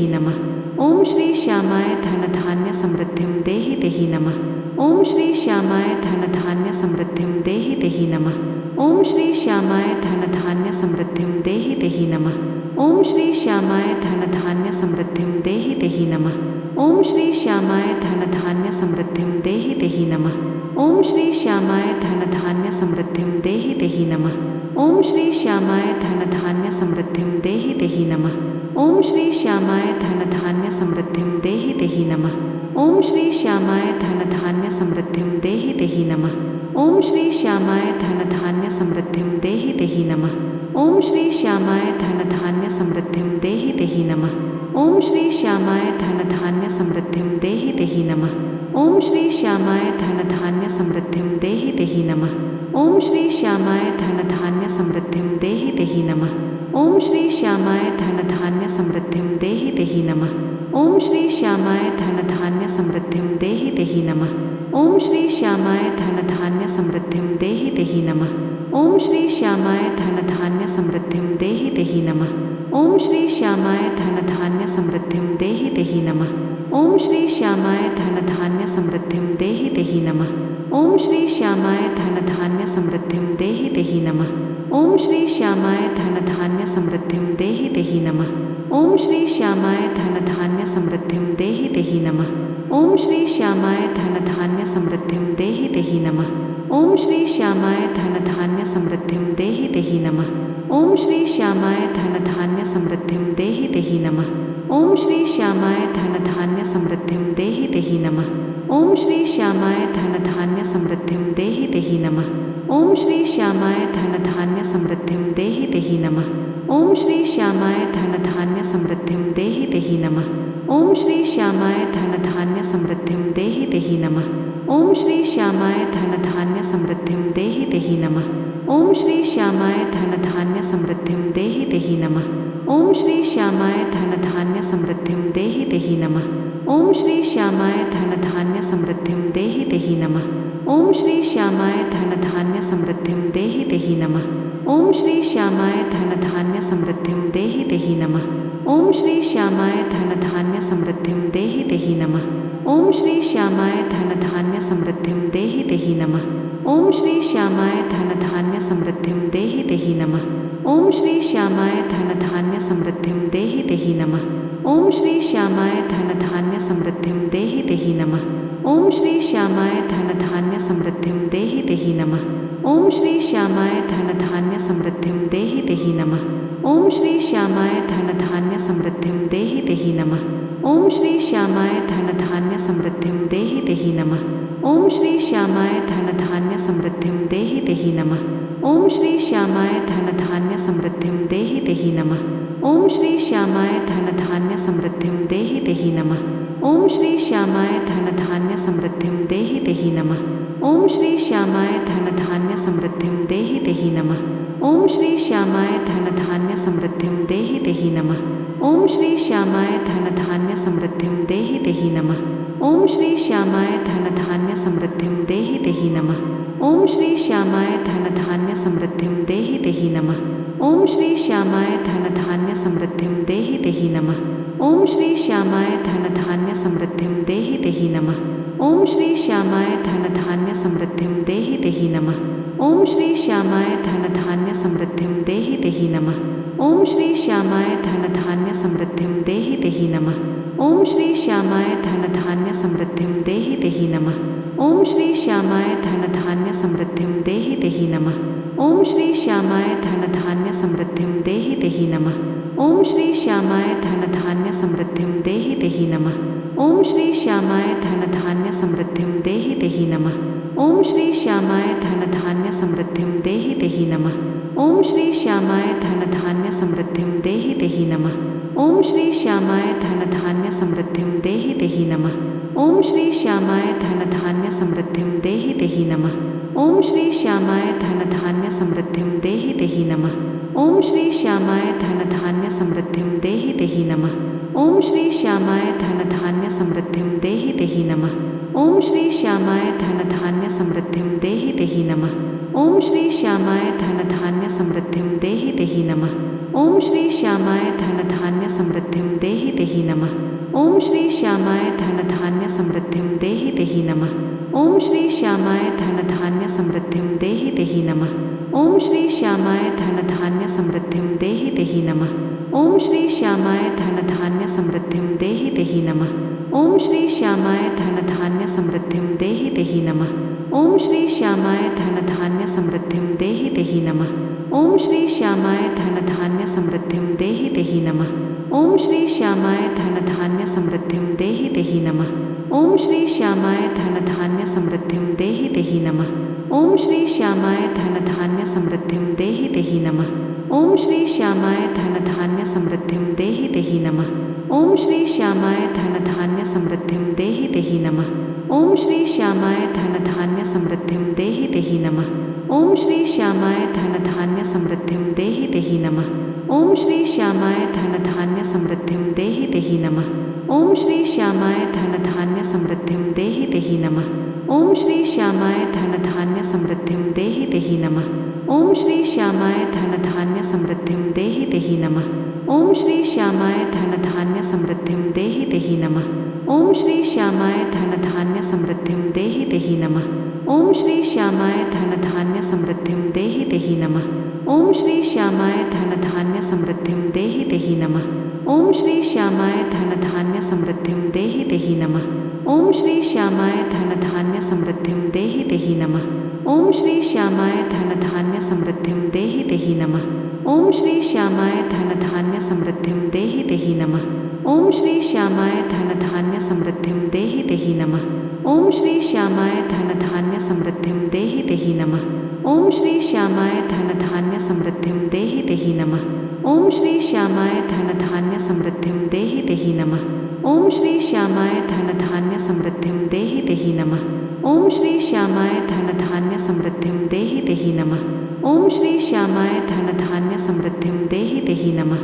Speaker 1: नमः। ओम श्री श्यामाय धनधान्य समृद्धिं देहि देहि नमः। ओम श्री श्यामाय धनधान्य समृद्धिं देहि देहि नमः। ओम श्री श्यामाय धनधान्य समृद्धिं देहि देहि नमः। ओम श्री श्यामाय धनधान्य समृद्धिं देहि देहि नमः। ओम श्री श्यामाय धनधान्य समृद्धिं देहि देहि नमः। ओम श्री श्यामाय धनधान्य समृद्धिं देहि देहि नमः। ओम श्री श्यामाय धनधान्य समृद्धिं देहि देहि नमः। ओम श्री श्यामाय धनधान्य समृद्धिं देहि देहि नमः। ओम श्री श्यामाय धनधान्य समृद्धिं देहि देहि नमः। ओम श्री श्यामाय धनधान्य समृद्धिं देहि देहि नमः। ओम श्री श्यामाय धनधान्य समृद्धिं देहि देहि नमः। ओम श्री श्यामाय धनधान्य समृद्धिं देहि देहि नमः। ओम श्री श्यामाय धनधान्य समृद्धिं देहि देहि नमः। ओम श्री श्यामाय धनधान्य समृद्धिं देहि देहि नमः। ओम श्री श्यामाय धनधान्य समृद्धिं देहि देहि नमः। ओम श्री श्यामाय धनधान्य समृद्धिं देहि देहि नमः। ओम श्री श्यामाय धनधान्य समृद्धिं देहि देहि नमः। ओम श्री श्यामाय धनधान्य समृद्धिं देहि देहि नमः। ओम श्री श्यामाय धनधान्य समृद्धिं देहि देहि नमः। ओम श्री श्यामाय धनधान्य समृद्धिं देहि देहि नमः। ओम श्री श्यामाय धनधान्य समृद्धिं देहि देहि नमः। ओम श्री श्यामाय धनधान्य समृद्धिं देहि देहि नमः। ओम श्री श्यामाय धनधान्य समृद्धिं देहि देहि नमः। ओम श्री श्यामाय धनधान्य समृद्धिं देहि देहि नमः। ओम श्री श्यामाय धनधान्य समृद्धिं देहि देहि नमः। ओम श्री श्यामाय धनधान्य समृद्धिं देहि देहि नमः। ओम श्री श्यामाय धनधान्य समृद्धिं देहि देहि नमः। ओम श्री श्यामाय धनधान्य समृद्धिं देहि देहि नमः। ओम श्री श्यामाय धनधान्य समृद्धिं देहि देहि नमः। ओम श्री श्यामाय धनधान्य समृद्धिं देहि देहि नमः। ओम श्री श्यामाय धनधान्य समृद्धिं देहि देहि नमः। ओम श्री श्यामाय धनधान्य समृद्धिं देहि देहि नमः। ओम श्री श्यामाय धनधान्य समृद्धिं देहि देहि नमः। ओम श्री श्यामाय धनधान्य समृद्धिं देहि देहि नमः। ओम श्री श्यामाय धनधान्य समृद्धिं देहि देहि नमः। ओम श्री श्यामाय धनधान्य समृद्धिं देहि देहि नमः। ओम श्री श्यामाय धनधान्य समृद्धिं देहि देहि नमः। ओम श्री श्यामाय धनधान्य समृद्धिं देहि देहि नमः। ओम श्री श्यामाय धनधान्य समृद्धिं देहि देहि नमः। ओम श्री श्यामाय धनधान्य समृद्धिं देहि देहि नमः। ओम श्री श्यामाय धनधान्य समृद्धिं देहि देहि नमः। ओम श्री श्यामाय धनधान्य समृद्धिं देहि देहि नमः। ओम श्री श्यामाय धनधान्य समृद्धिं देहि देहि नमः। ओम श्री श्यामाय धनधान्य समृद्धिं देहि देहि नमः। ओम श्री श्यामाय धनधान्य समृद्धिं देहि देहि नमः। ओम श्री श्यामाय धनधान्य समृद्धिं देहि देहि नमः। ओम श्री श्यामाय धनधान्य समृद्धिं देहि देहि नमः। ओम श्री श्यामाय धनधान्य समृद्धिं देहि देहि नमः। ओम श्री श्यामाय धनधान्य समृद्धिं देहि देहि नमः। ओम श्री श्यामाय धनधान्य समृद्धिं देहि देहि नमः। ओम श्री श्यामाय धनधान्य समृद्धिं देहि देहि नमः। ओम श्री श्यामाय धनधान्य समृद्धिं देहि देहि नमः। ओम श्री श्यामाय धनधान्य समृद्धिं देहि देहि नमः। ओम श्री श्यामाय धनधान्य समृद्धिं देहि देहि नमः। ओम श्री श्यामाय धनधान्य समृद्धिं देहि देहि नमः। ओम श्री श्यामाय धनधान्य समृद्धिं देहि देहि नमः। ओम श्री श्यामाय धनधान्य समृद्धिं देहि देहि नमः। ओम श्री श्यामाय धनधान्य समृद्धिं देहि देहि नमः। ओम श्री श्यामाय धनधान्य समृद्धिं देहि देहि नमः। ओम श्री श्यामाय धनधान्य समृद्धिं देहि देहि नमः। ओम श्री श्यामाय धनधान्य समृद्धिं देहि देहि नमः। ओम श्री श्यामाय धनधान्य समृद्धिं देहि देहि नमः। ओम श्री श्यामाय धनधान्य समृद्धिं देहि देहि नमः। ओम श्री श्यामाय धनधान्य समृद्धिं देहि देहि नमः। ओम श्री श्यामाय धनधान्य समृद्धिं देहि देहि नमः। ओम श्री श्यामाय धनधान्य समृद्धिं देहि देहि नमः। ओम श्री श्यामाय धनधान्य समृद्धिं देहि देहि नमः। ओम श्री श्यामाय धनधान्य समृद्धिं देहि देहि नमः। ओम श्री श्यामाय धनधान्य समृद्धिं देहि देहि नमः। ओम श्री श्यामाय धनधान्य समृद्धिं देहि देहि नमः। ओम श्री श्यामाय धनधान्य समृद्धिं देहि देहि नमः। ओम श्री श्यामाय धनधान्य समृद्धिं देहि देहि नमः। ओम श्री श्यामाय धनधान्य समृद्धिं देहि देहि नमः। ओम श्री श्यामाय धनधान्य समृद्धिं देहि देहि नमः। ओम श्री श्यामाय धनधान्य समृद्धिं देहि देहि नमः। ओम श्री श्यामाय धनधान्य समृद्धिं देहि देहि नमः। ओम श्री श्यामाय धनधान्य समृद्धिं देहि देहि नमः। ओम श्री श्यामाय धनधान्य समृद्धिं देहि देहि नमः। ओम श्री श्यामाय धनधान्य समृद्धिं देहि देहि नमः। ओम श्री श्यामाय धनधान्य समृद्धिं देहि देहि नमः। ओम श्री श्यामाय धनधान्य समृद्धिं देहि देहि नमः। ओम श्री श्यामाय धनधान्य समृद्धिं देहि देहि नमः। ओम श्री श्यामाय धनधान्य समृद्धिं देहि देहि नमः। ओम श्री श्यामाय धनधान्य समृद्धिं देहि देहि नमः। ओम श्री श्यामाय धनधान्य समृद्धिं देहि देहि नमः। ओम श्री श्यामाय धनधान्य समृद्धिं देहि देहि नमः। ओम श्री श्यामाय धनधान्य समृद्धिं देहि देहि नमः। ओम श्री श्यामाय धनधान्य समृद्धिं देहि देहि नमः। ओम श्री श्यामाय धनधान्य समृद्धिं देहि देहि नमः। ओम श्री श्यामाय धनधान्य समृद्धिं देहि देहि नमः। ओम श्री श्यामाय धनधान्य समृद्धिं देहि देहि नमः। ओम श्री श्यामाय धनधान्य समृद्धिं देहि देहि नमः। ओम श्री श्यामाय धनधान्य समृद्धिं देहि देहि नमः। ओम श्री श्यामाय धनधान्य समृद्धिं देहि देहि नमः। ओम श्री श्यामाय धनधान्य समृद्धिं देहि देहि नमः। ओम श्री श्यामाय धनधान्य समृद्धिं देहि देहि नमः। ओम श्री श्यामाय धनधान्य समृद्धिं देहि देहि नमः। ओम श्री श्यामाय धनधान्य समृद्धिं देहि देहि नमः। ओम श्री श्यामाय धनधान्य समृद्धिं देहि देहि नमः। ओम श्री श्यामाय धनधान्य समृद्धिं देहि देहि नमः। ओम श्री श्यामाय धनधान्य समृद्धिं देहि देहि नमः। ओम श्री श्यामाय धनधान्य समृद्धिं देहि देहि नमः। ओम श्री श्यामाय धनधान्य समृद्धिं देहि देहि नमः। ओम श्री श्यामाय धन धान्य समृद्धिं देहि देहि नमः। ओम श्री श्यामाय धन धान्य समृद्धिं देहि देहि नमः। ओम श्री श्यामाय धन धान्य समृद्धिं देहि देहि नमः। ओम श्री श्यामाय धन धान्य समृद्धिं देहि देहि नमः।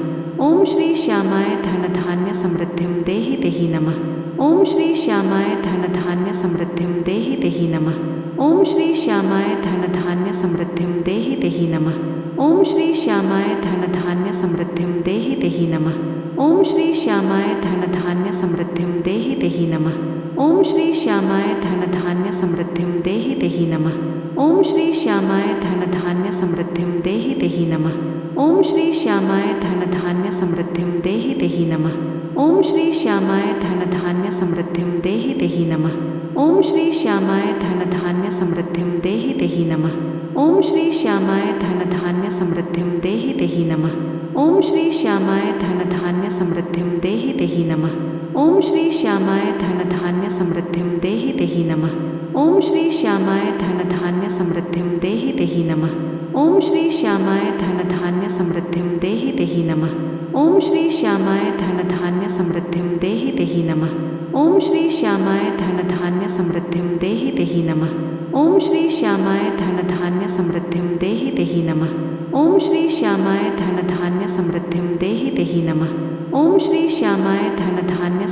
Speaker 1: ओम श्री श्यामाय धन धान्य समृद्धिं देहि देहि नमः। ओम श्री श्यामाय धन धान्य समृद्धिं देहि देहि नमः। ओम श्री श्यामाय धन धान्य समृद्धिं देहि देहि नमः। ओम श्री श्यामाय धन धान्य समृद्धिं देहि देहि नमः। ओम श्री श्यामाय धन धान्य समृद्धिं देहि देहि नमः। ओम श्री श्यामाय धन धान्य समृद्धिं देहि देहि नमः। ओम श्री श्यामाय धन धान्य समृद्धिं देहि देहि नमः। ओम श्री श्यामाय धन धान्य समृद्धिं देहि देहि नमः। ओम श्री श्यामाय धन धान्य समृद्धिं देहि देहि नमः। ओम श्री श्यामाय धन धान्य समृद्धिं देहि देहि नमः। ओम श्री श्यामाय धन धान्य समृद्धिं देहि देहि नमः। ओम श्री श्यामाय धन धान्य समृद्धिं देहि देहि नमः। ओम श्री श्यामाय धन धान्य समृद्धिं देहि देहि नमः। ओम श्री श्यामाय धन धान्य समृद्धिं देहि देहि नमः। ओम श्री श्यामाय धन धान्य समृद्धिं देहि देहि नमः। ओम श्री श्यामाय धन धान्य समृद्धिं देहि देहि नमः। ओम श्री श्यामाय धन धान्य समृद्धिं देहि देहि नमः। ओम श्री श्यामाय धन धान्य समृद्धिं देहि देहि नमः। ओम श्री श्यामाय धन धान्य समृद्धिं देहि देहि नमः। ओम श्री श्यामाय धन धान्य समृद्धिं देहि देहि नमः। ओम श्री श्यामाय धन धान्य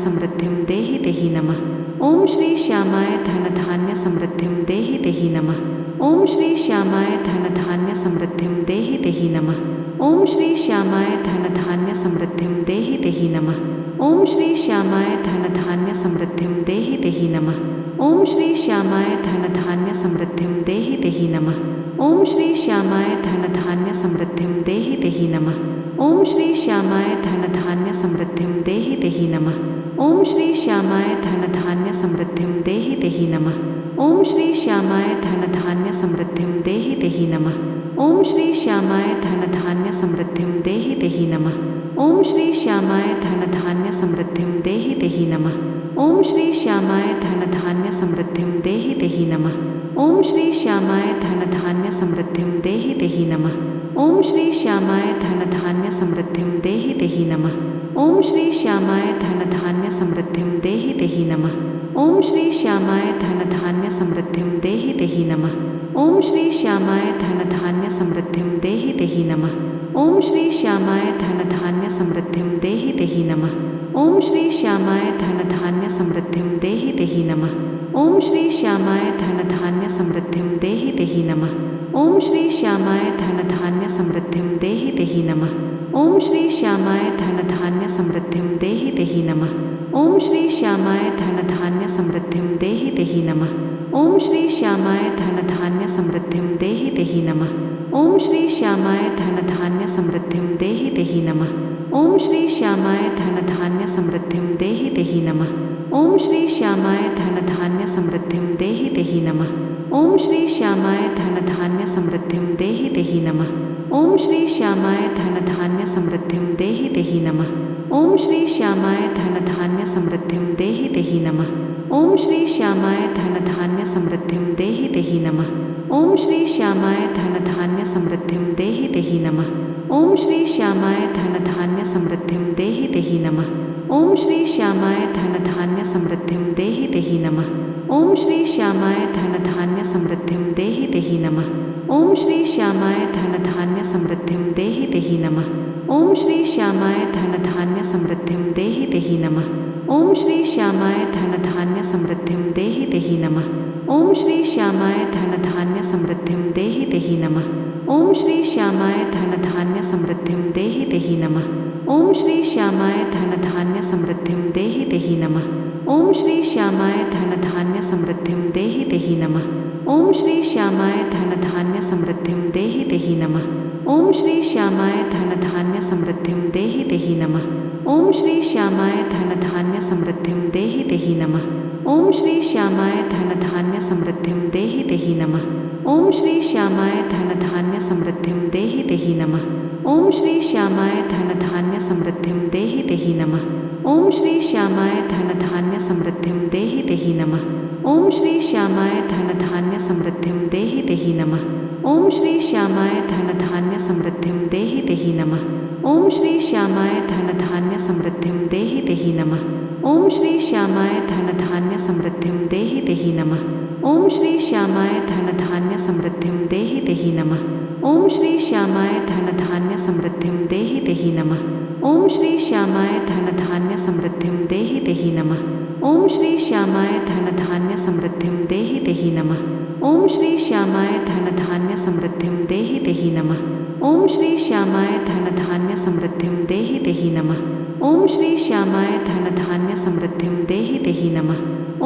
Speaker 1: समृद्धिं देहि देहि नमः। ओम श्री श्यामाय धन धान्य समृद्धिं देहि देहि नमः। ओम श्री श्यामाय धन धान्य समृद्धिं देहि देहि नमः। ओम श्री श्यामाय धन धान्य समृद्धिं देहि देहि नमः। ओम श्री श्यामाय धन धान्य समृद्धिं देहि देहि नमः। ओम श्री श्यामाय धन धान्य समृद्धिं देहि देहि नमः। ओम श्री श्यामाय धन धान्य समृद्धिं देहि देहि नमः। ओम श्री श्यामाय धन धान्य समृद्धिं देहि देहि नमः। ओम श्री श्यामाय धन धान्य समृद्धिं देहि देहि नमः। ओम श्री श्यामाय धन धान्य समृद्धिं देहि देहि नमः। ओम श्री श्यामाय धन धान्य समृद्धिं देहि देहि नमः। ओम श्री श्यामाय धन धान्य समृद्धिं देहि देहि नमः। ओम श्री श्यामाय धन धान्य समृद्धिं देहि देहि नमः। ओम श्री श्यामाय धन धान्य समृद्धिं देहि देहि नमः। ओम श्री श्यामाय धन धान्य समृद्धिं देहि देहि नमः। ओम श्री श्यामाय धन धान्य समृद्धिं देहि देहि नमः। ओम श्री श्यामाय धन धान्य समृद्धिं देहि देहि नमः। ओम श्री श्यामाय धन धान्य समृद्धिं देहि देहि नमः। ओम श्री श्यामाय धन धान्य समृद्धिं देहि देहि नमः। ओम श्री श्यामाय धन धान्य समृद्धिं देहि देहि नमः। ओम श्री श्यामाय धन धान्य समृद्धिं देहि देहि नमः। ओम श्री श्यामाय धन धान्य समृद्धिं देहि देहि नमः। ओम श्री श्यामाय धन धान्य समृद्धिं देहि देहि नमः। ओम श्री श्यामाय धन धान्य समृद्धिं देहि देहि नमः। ओम श्री श्यामाय धन धान्य समृद्धिं देहि देहि नमः। ओम श्री श्यामाय धन धान्य समृद्धिं देहि देहि नमः। ओम श्री श्यामाय धन धान्य समृद्धिं देहि देहि नमः। ओम श्री श्यामाय धन धान्य समृद्धिं देहि देहि नमः। ओम श्री श्यामाय धन धान्य समृद्धिं देहि देहि नमः। ओम श्री श्यामाय धन धान्य समृद्धिं देहि देहि नमः। ओम श्री श्यामाय धन धान्य समृद्धिं देहि देहि नमः। ओम श्री श्यामाय धन धान्य समृद्धिं देहि देहि नमः। ओम श्री श्यामाय धन धान्य समृद्धिं देहि देहि नमः। ओम श्री श्यामाय धन धान्य समृद्धिं देहि देहि नमः। ओम श्री श्यामाय धन धान्य समृद्धिं देहि देहि नमः। ओम श्री श्यामाय धन धान्य समृद्धिं देहि देहि नमः। ओम श्री श्यामाय धन धान्य समृद्धिं देहि देहि नमः। ओम श्री श्यामाय धन धान्य समृद्धिं देहि देहि नमः। ओम श्री श्यामाय धन धान्य समृद्धिं देहि देहि नमः। ओम श्री श्यामाय धन धान्य समृद्धिं देहि देहि नमः। ओम श्री श्यामाय धन धान्य समृद्धिं देहि देहि नमः। ओम श्री श्यामाय धन धान्य समृद्धिं देहि देहि नमः। ओम श्री श्यामाय धन धान्य समृद्धिं देहि देहि नमः। ओम श्री श्यामाय धन धान्य समृद्धिं देहि देहि नमः। ओम श्री श्यामाय धन धान्य समृद्धिं देहि देहि नमः। ओम श्री श्यामाय धन धान्य समृद्धिं देहि देहि नमः। ओम श्री श्यामाय धन धान्य समृद्धिं देहि देहि नमः। ओम श्री श्यामाय धन धान्य समृद्धिं देहि देहि नमः। ओम श्री श्यामाय धन धान्य समृद्धिं देहि देहि नमः। ओम श्री श्यामाय धन धान्य समृद्धिं देहि देहि नमः। ओम श्री श्यामाय धन धान्य समृद्धिं देहि देहि नमः। ओम श्री श्यामाय धनधान्य समृद्धिं देहि देहि नमः। ओम श्री श्यामाय धनधान्य समृद्धिं देहि देहि नमः। ओम श्री श्यामाय धनधान्य समृद्धिं देहि देहि नमः। ओम श्री श्यामाय धनधान्य समृद्धिं देहि देहि नमः। ओम श्री श्यामाय धनधान्य समृद्धिं देहि देहि नमः। ओम श्री श्यामाय धनधान्य समृद्धिं देहि देहि नमः। ओम श्री श्यामाय धनधान्य समृद्धिं देहि देहि नमः। ओम श्री श्यामाय धनधान्य समृद्धिं देहि देहि नमः। ओम श्री श्यामाय धनधान्य समृद्धिं देहि देहि नमः।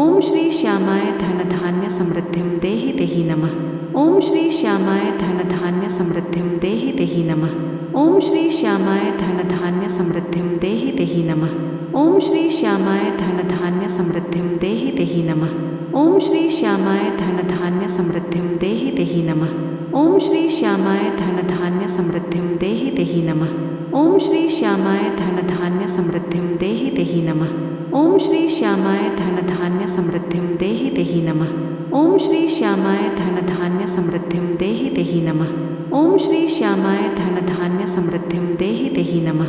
Speaker 1: ओम श्री श्यामाय धनधान्य समृद्धिं देहि देहि नमः। ओम श्री श्यामाय धनधान्य समृद्धिं देहि देहि नमः। ओम श्री श्यामाय धनधान्य समृद्धिं देहि देहि नमः। ओम श्री श्यामाय धनधान्य समृद्धिं देहि देहि नमः। ओम श्री श्यामाय धनधान्य समृद्धिं देहि देहि नमः। ओम श्री श्यामाय धनधान्य समृद्धिं देहि देहि नमः। ओम श्री श्यामाय धनधान्य समृद्धिं देहि देहि नमः। ओम श्री श्यामाय धनधान्य समृद्धिं देहि देहि नमः। ओम श्री श्यामाय धनधान्य समृद्धिं देहि देहि नमः। ओम श्री श्यामाय धनधान्य समृद्धिं देहि देहि नमः।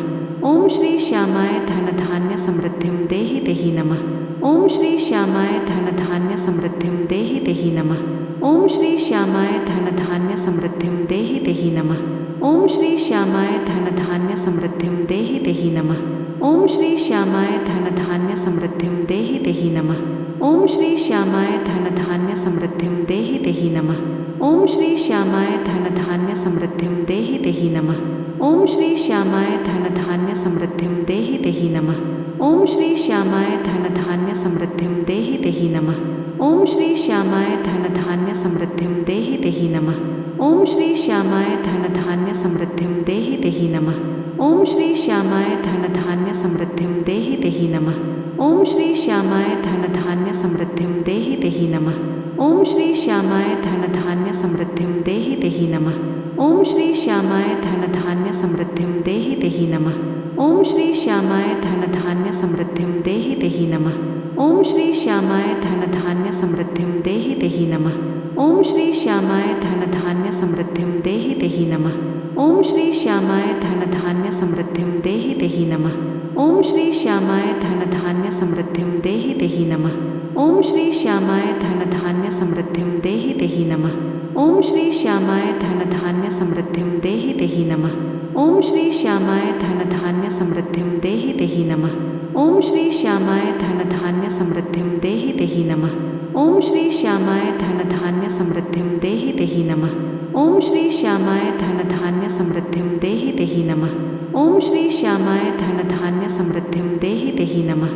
Speaker 1: ओम श्री श्यामाय धनधान्य समृद्धिं देहि देहि नमः। ओम श्री श्यामाय धनधान्य समृद्धिं देहि देहि नमः। ओम श्री श्यामाय धनधान्य समृद्धिं देहि देहि नमः। ओम श्री श्यामाय धनधान्य समृद्धिं देहि देहि नमः। ओम श्री श्यामाय धनधान्य समृद्धिं देहि देहि नमः। ओम श्री श्यामाय धनधान्य समृद्धिं देहि देहि नमः। ओम श्री श्यामाय धनधान्य समृद्धिं देहि देहि नमः। ओम श्री श्यामाय धनधान्य समृद्धिं देहि देहि नमः। ओम श्री श्यामाय धनधान्य समृद्धिं देहि देहि नमः। ओम श्री श्यामाय धनधान्य समृद्धिं देहि देहि नमः। ओम श्री श्यामाय धनधान्य समृद्धिं देहि देहि नमः। ओम श्री श्यामाय धनधान्य समृद्धिं देहि देहि नमः। ओम श्री श्यामाय धनधान्य समृद्धिं देहि देहि नमः। ओम श्री श्यामाय धनधान्य समृद्धिं देहि देहि नमः। ओम श्री श्यामाय धनधान्य समृद्धिं देहि देहि नमः। ओम श्री श्यामाय धनधान्य समृद्धिं देहि देहि नमः। ओम श्री श्यामाय धनधान्य समृद्धिं देहि देहि नमः। ओम श्री श्यामाय धनधान्य समृद्धिं देहि देहि नमः। ओम श्री श्यामाय धनधान्य समृद्धिं देहि देहि नमः। ओम श्री श्यामाय धनधान्य समृद्धिं देहि देहि नमः। ओम श्री श्यामाय धनधान्य समृद्धिं देहि देहि नमः। ओम श्री श्यामाय धनधान्य समृद्धिं देहि देहि नमः। ओम श्री श्यामाय धनधान्य समृद्धिं देहि देहि नमः। ओम श्री श्यामाय धनधान्य समृद्धिं देहि देहि नमः। ओम श्री श्यामाय धनधान्य समृद्धिं देहि देहि नमः। ओम श्री श्यामाय धनधान्य समृद्धिं देहि देहि नमः। ओम श्री श्यामाय धनधान्य समृद्धिं देहि देहि नमः। ओम श्री श्यामाय धनधान्य समृद्धिं देहि देहि नमः। ओम श्री श्यामाय धनधान्य समृद्धिं देहि देहि नमः।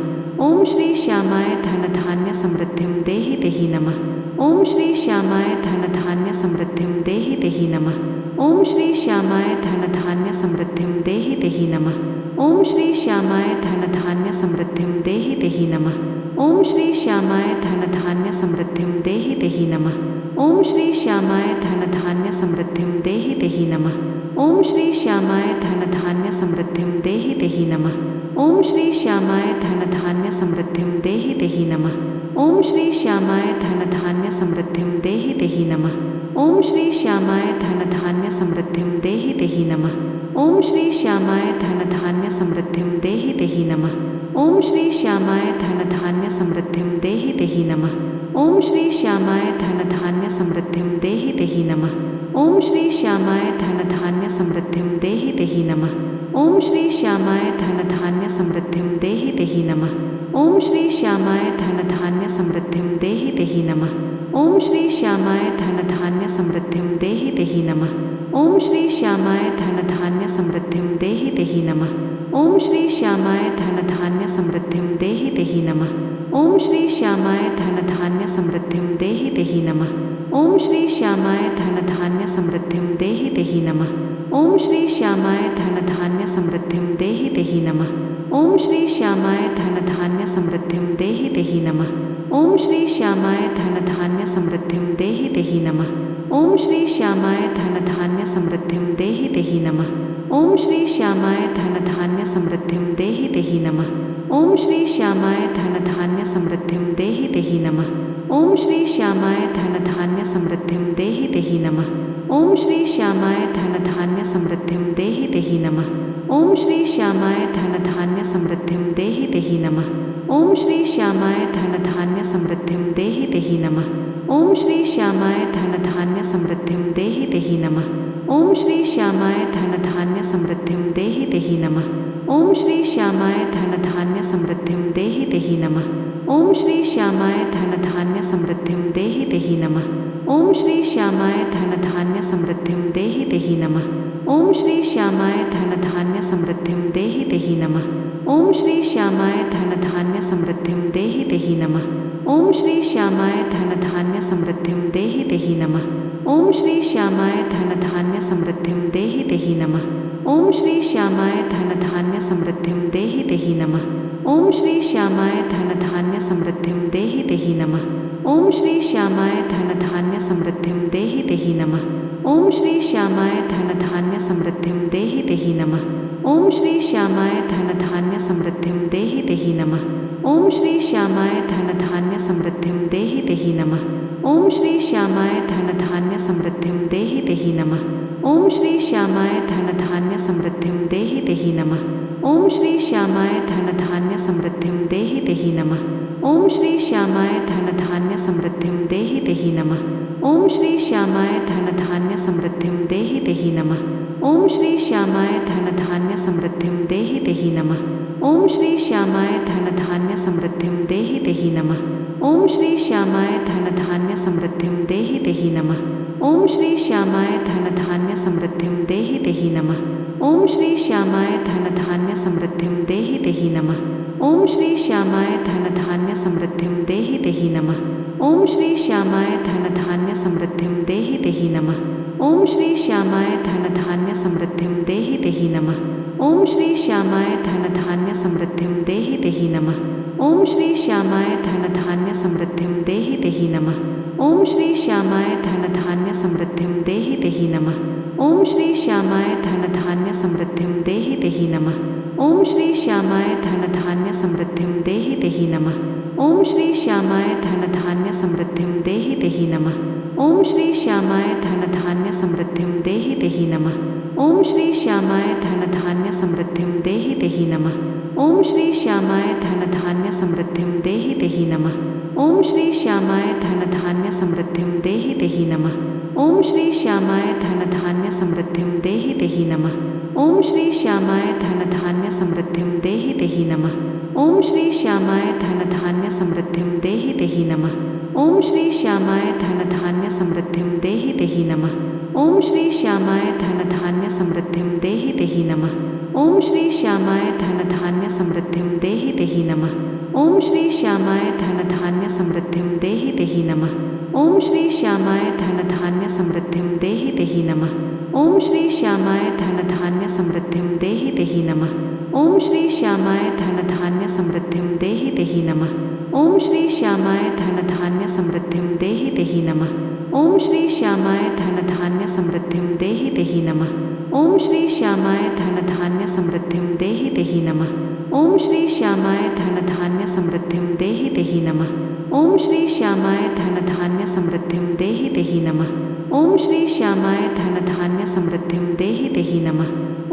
Speaker 1: ओम श्री श्यामाय धनधान्य समृद्धिं देहि देहि नमः। ओम श्री श्यामाय धनधान्य समृद्धिं देहि देहि नमः। ओम श्री श्यामाय धनधान्य समृद्धिं देहि देहि नमः। ओम श्री श्यामाय धनधान्य समृद्धिं देहि देहि नमः। ओम श्री श्यामाय धनधान्य समृद्धिं देहि देहि नमः। ओम श्री श्यामाय धनधान्य समृद्धिं देहि देहि नमः। ओम श्री श्यामाय धनधान्य समृद्धिं देहि देहि नमः। ओम श्री श्यामाय धनधान्य समृद्धिं देहि देहि नमः। ओम श्री श्यामाय धनधान्य समृद्धिं देहि देहि नमः। ओम श्री श्यामाय धनधान्य समृद्धिं देहि देहि नमः। ओम श्री श्यामाय धनधान्य समृद्धिं देहि देहि नमः। ओम श्री श्यामाय धनधान्य समृद्धिं देहि देहि नमः। ओम श्री श्यामाय धनधान्य समृद्धिं देहि देहि नमः। ओम श्री श्यामाय धनधान्य समृद्धिं देहि देहि नमः। ओम श्री श्यामाय धनधान्य समृद्धिं देहि देहि नमः। ओम श्री श्यामाय धनधान्य समृद्धिं देहि देहि नमः। ओम श्री श्यामाय धनधान्य समृद्धिं देहि देहि नमः। ओम श्री श्यामाय धनधान्य समृद्धिं देहि देहि नमः। ओम श्री श्यामाय धनधान्य समृद्धिं देहि देहि नमः। ओम श्री श्यामाय धनधान्य समृद्धिं देहि देहि नमः। ओम श्री श्यामाय धनधान्य समृद्धिं देहि देहि नमः। ओम श्री श्यामाय धनधान्य समृद्धिं देहि देहि नमः। ओम श्री श्यामाय धनधान्य समृद्धिं देहि देहि नमः। ओम श्री श्यामाय धनधान्य समृद्धिं देहि देहि नमः। ओम श्री श्यामाय धनधान्य समृद्धिं देहि देहि नमः। ओम श्री श्यामाय धनधान्य समृद्धिं देहि देहि नमः। ओम श्री श्यामाय धनधान्य समृद्धिं देहि देहि नमः। ओम श्री श्यामाय धन धान्य समृद्धिं देहि देहि नमः। ओम श्री श्यामाय धन धान्य समृद्धिं देहि देहि नमः। ओम श्री श्यामाय धन धान्य समृद्धिं देहि देहि नमः। ओम श्री श्यामाय धन धान्य समृद्धिं देहि देहि नमः। ओम श्री श्यामाय धन धान्य समृद्धिं देहि देहि नमः। ओम श्री श्यामाय धन धान्य समृद्धिं देहि देहि नमः। ओम श्री श्यामाय धन धान्य समृद्धिं देहि देहि नमः। ओम श्री श्यामाय धन धान्य समृद्धिं देहि देहि नमः। ओम श्री श्यामाय धन धान्य समृद्धिं देहि देहि नमः। ओम श्री श्यामाय धन धान्य समृद्धिं देहि देहि नमः। ओम श्री श्यामाय धन धान्य समृद्धिं देहि देहि नमः। ओम श्री श्यामाय धन धान्य समृद्धिं देहि देहि नमः। ओम श्री श्यामाय धन धान्य समृद्धिं देहि देहि नमः। ओम श्री श्यामाय धन धान्य समृद्धिं देहि देहि नमः। ओम श्री श्यामाय धन धान्य समृद्धिं देहि देहि नमः। ओम श्री श्यामाय धन धान्य समृद्धिं देहि देहि नमः। ओम श्री श्यामाय धन धान्य समृद्धिं देहि देहि नमः। ओम श्री श्यामाय धन धान्य समृद्धिं देहि देहि नमः। ओम श्री श्यामाय धन धान्य समृद्धिं देहि देहि नमः। ओम श्री श्यामाय धन धान्य समृद्धिं देहि देहि नमः। ओम श्री श्यामाय धन धान्य समृद्धिं देहि देहि नमः। ओम श्री श्यामाय धन धान्य समृद्धिं देहि देहि नमः। ओम श्री श्यामाय धन धान्य समृद्धिं देहि देहि नमः। ओम श्री श्यामाय धन धान्य समृद्धिं देहि देहि नमः। ओम श्री श्यामाय धन धान्य समृद्धिं देहि देहि नमः। ओम श्री श्यामाय धन धान्य समृद्धिं देहि देहि नमः। ओम श्री श्यामाय धन धान्य समृद्धिं देहि देहि नमः। ओम श्री श्यामाय धन धान्य समृद्धिं देहि देहि नमः। ओम श्री श्यामाय धन धान्य समृद्धिं देहि देहि नमः। ओम श्री श्यामाय धन धान्य समृद्धिं देहि देहि नमः। ओम श्री श्यामाय धन धान्य समृद्धिं देहि देहि नमः। ओम श्री श्यामाय धन धान्य समृद्धिं देहि देहि नमः। ओम श्री श्यामाय धन धान्य समृद्धिं देहि देहि नमः। ओम श्री श्यामाय धन धान्य समृद्धिं देहि देहि नमः। ओम श्री श्यामाय धन धान्य समृद्धिं देहि देहि नमः। ओम श्री श्यामाय धन धान्य समृद्धिं देहि देहि नमः। ओम श्री श्यामाय धन धान्य समृद्धिं देहि देहि नमः। ओम श्री श्यामाय धन धान्य समृद्धिं देहि देहि नमः। ओम श्री श्यामाय धन धान्य समृद्धिं देहि देहि नमः। ओम श्री श्यामाय धन धान्य समृद्धिं देहि देहि नमः। ओम श्री श्यामाय धन धान्य समृद्धिं देहि देहि नमः। ओम श्री श्यामाय धन धान्य समृद्धिं देहि देहि नमः। ओम श्री श्यामाय धन धान्य समृद्धिं देहि देहि नमः। ओम श्री श्यामाय धन धान्य समृद्धिं देहि देहि नमः। ओम श्री श्यामाय धन धान्य समृद्धिं देहि देहि नमः। ओम श्री श्यामाय धन धान्य समृद्धिं देहि देहि नमः। ओम श्री श्यामाय धन धान्य समृद्धिं देहि देहि नमः। ओम श्री श्यामाय धन धान्य समृद्धिं देहि देहि नमः। ओम श्री श्यामाय धन धान्य समृद्धिं देहि देहि नमः। ओम श्री श्यामाय धन धान्य समृद्धिं देहि देहि नमः। ओम श्री श्यामाय धन धान्य समृद्धिं देहि देहि नमः। ओम श्री श्यामाय धन धान्य समृद्धिं देहि देहि नमः। ओम श्री श्यामाय धन धान्य समृद्धिं देहि देहि नमः। ओम श्री श्यामाय धन धान्य समृद्धिं देहि देहि नमः। ओम श्री श्यामाय धन धान्य समृद्धिं देहि देहि नमः। ओम श्री श्यामाय धन धान्य समृद्धिं देहि देहि नमः। ओम श्री श्यामाय धन धान्य समृद्धिं देहि देहि नमः।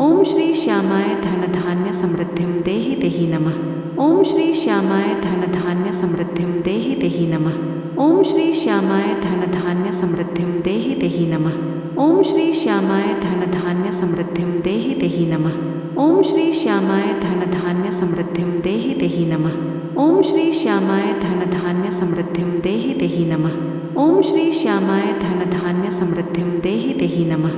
Speaker 1: ओम श्री श्यामाय धन धान्य समृद्धिं देहि देहि नमः। ओम श्री श्यामाय धन धान्य समृद्धिं देहि देहि नमः। ओम श्री श्यामाय धन धान्य समृद्धिं देहि देहि नमः। ओम श्री श्यामाय धन धान्य समृद्धिं देहि देहि नमः। ओम श्री श्यामाय धन धान्य समृद्धिं देहि देहि नमः। ओम श्री श्यामाय धन धान्य समृद्धिं देहि देहि नमः।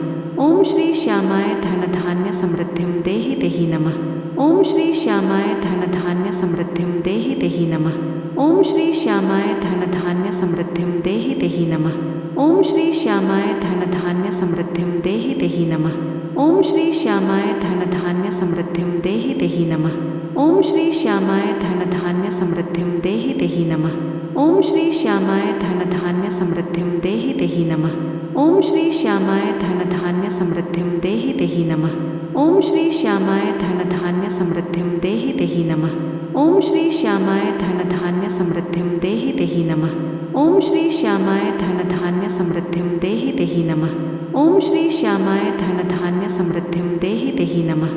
Speaker 1: ओम श्री श्यामाय धन धान्य समृद्धिं देहि देहि नमः। ओम श्री श्यामाय धन धान्य समृद्धिं देहि देहि नमः। ओम श्री श्यामाय धन धान्य समृद्धिं देहि देहि नमः। ओम श्री श्यामाय धन धान्य समृद्धिं देहि देहि नमः। ओम श्री श्यामाय धन धान्य समृद्धिं देहि देहि नमः। ओम श्री श्यामाय धन धान्य समृद्धिं देहि देहि नमः। ओम श्री श्यामाय धन धान्य समृद्धिं देहि देहि नमः। ओम श्री श्यामाय धन धान्य समृद्धिं देहि देहि नमः। ओम श्री श्यामाय धन धान्य समृद्धिं देहि देहि नमः। ओम श्री श्यामाय धन धान्य समृद्धिं देहि देहि नमः। ओम श्री श्यामाय धन धान्य समृद्धिं देहि देहि नमः। ओम श्री श्यामाय धन धान्य समृद्धिं देहि देहि नमः।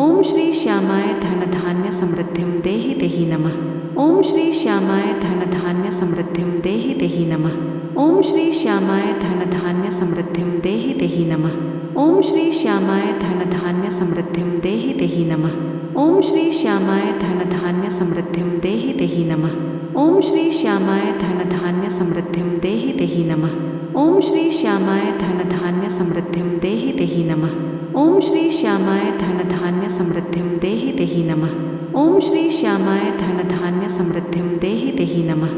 Speaker 1: ओम ओम श्री श्यामाय धनधान्य समृद्धिं देहि देहि नमः। ओम श्री श्यामाय धनधान्य समृद्धिं देहि देहि नमः। ओम श्री श्यामाय धनधान्य समृद्धिं देहि देहि नमः। ओम श्री श्यामाय धनधान्य समृद्धिं देहि देहि नमः। ओम श्री श्यामाय धनधान्य समृद्धिं देहि देहि नमः। ओम श्री श्यामाय धनधान्य समृद्धिं देहि देहि नमः। ओम श्री श्यामाय धनधान्य समृद्धिं देहि देहि नमः। ओम श्री श्यामाय धनधान्य समृद्धिं देहि देहि नमः। ओम श्री श्यामाय धनधान्य समृद्धिं देहि देहि नमः।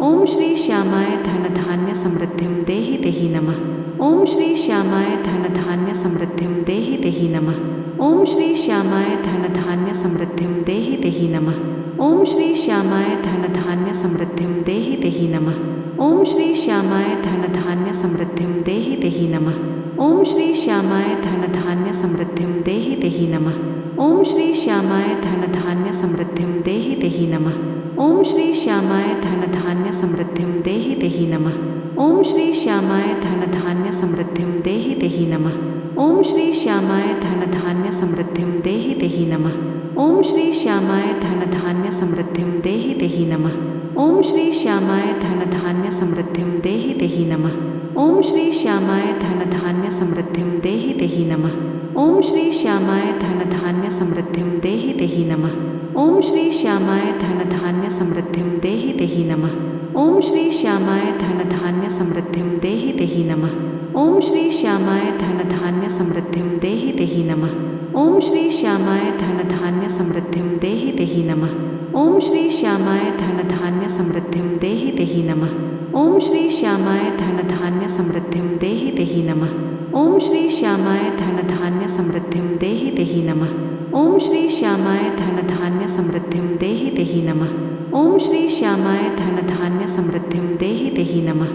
Speaker 1: ओम श्री श्यामाय धनधान्य समृद्धिं देहि देहि नमः। ओम श्री श्यामाय धनधान्य समृद्धिं देहि देहि नमः। ओम श्री श्यामाय धनधान्य समृद्धिं देहि देहि नमः। ओम श्री श्यामाय धनधान्य समृद्धिं देहि देहि नमः। ओम श्री श्यामाय धनधान्य समृद्धिं देहि देहि नमः। ओम श्री श्यामाय धनधान्य समृद्धिं देहि देहि नमः। ओम श्री श्यामाय धनधान्य समृद्धिं देहि देहि नमः। ओम श्री श्यामाय धनधान्य समृद्धिं देहि देहि नमः। ओम श्री श्यामाय धनधान्य समृद्धिं देहि देहि नमः। ओम श्री श्यामाय धनधान्य समृद्धिं देहि देहि नमः। ओम श्री श्यामाय धनधान्य समृद्धिं देहि देहि नमः। ओम श्री श्यामाय धनधान्य समृद्धिं देहि देहि नमः। ओम श्री श्यामाय धनधान्य समृद्धिं देहि देहि नमः। ओम श्री श्यामाय धनधान्य समृद्धिं देहि देहि नमः। ओम श्री श्यामाय धनधान्य समृद्धिं देहि देहि नमः। ओम श्री श्यामाय धनधान्य समृद्धिं देहि देहि नमः। ओम श्री श्यामाय धनधान्य समृद्धिं देहि देहि नमः। ओम श्री श्यामाय धनधान्य समृद्धिं देहि देहि नमः। ओम श्री श्यामाय धनधान्य समृद्धिं देहि देहि नमः। ओम श्री श्यामाय धनधान्य समृद्धिं देहि देहि नमः। ओम श्री श्यामाय धनधान्य समृद्धिं देहि देहि नमः। ओम श्री श्यामाय धनधान्य समृद्धिं देहि देहि नमः। ओम श्री श्यामाय धनधान्य समृद्धिं देहि देहि नमः। ओम श्री श्यामाय धनधान्य समृद्धिं देहि देहि नमः। ओम श्री श्यामाय धनधान्य समृद्धिं देहि देहि नमः।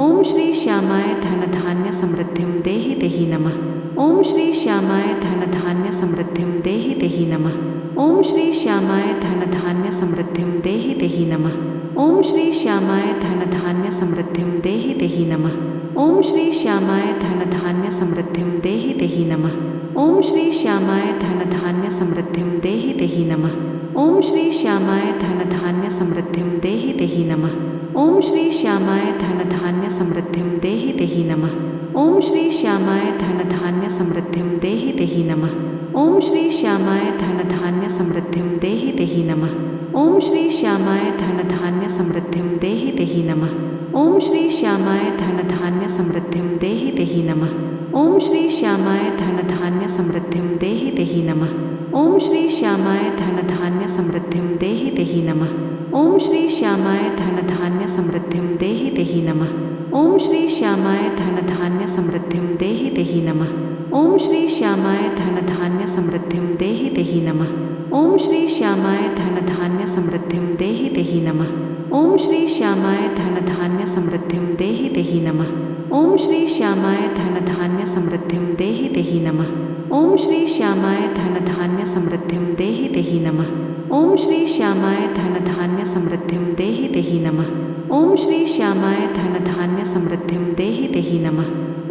Speaker 1: ओम श्री श्यामाय धनधान्य समृद्धिं देहि देहि नमः। ओम श्री श्यामाय धनधान्य समृद्धिं देहि देहि नमः। ओम श्री श्यामाय धनधान्य समृद्धिं देहि देहि नमः। ओम श्री श्यामाय धनधान्य समृद्धिं देहि देहि नमः। ओम श्री श्यामाय धनधान्य समृद्धिं देहि देहि नमः। ओम श्री श्यामाय धनधान्य समृद्धिं देहि देहि नमः। ओम श्री श्यामाय धनधान्य समृद्धिं देहि देहि नमः। ओम श्री श्यामाय धनधान्य समृद्धिं देहि देहि नमः। ओम श्री श्यामाय धनधान्य समृद्धिं देहि देहि नमः। ओम श्री श्यामाय धनधान्य समृद्धिं देहि देहि नमः। ओम श्री श्यामाय धनधान्य समृद्धिं देहि देहि नमः। ओम श्री श्यामाय धनधान्य समृद्धिं देहि देहि नमः। ओम श्री श्यामाय धनधान्य समृद्धिं देहि देहि नमः। ओम श्री श्यामाय धनधान्य समृद्धिं देहि देहि नमः। ओम श्री श्यामाय धनधान्य समृद्धिं देहि देहि नमः। ओम श्री श्यामाय धनधान्य समृद्धिं देहि देहि नमः। ओम श्री श्यामाय धनधान्य समृद्धिं देहि देहि नमः। ओम श्री श्यामाय धनधान्य समृद्धिं देहि देहि नमः। ओम श्री श्यामाय धनधान्य समृद्धिं देहि देहि नमः। ओम श्री श्यामाय धनधान्य समृद्धिं देहि देहि नमः। ओम श्री श्यामाय धनधान्य समृद्धिं देहि देहि नमः।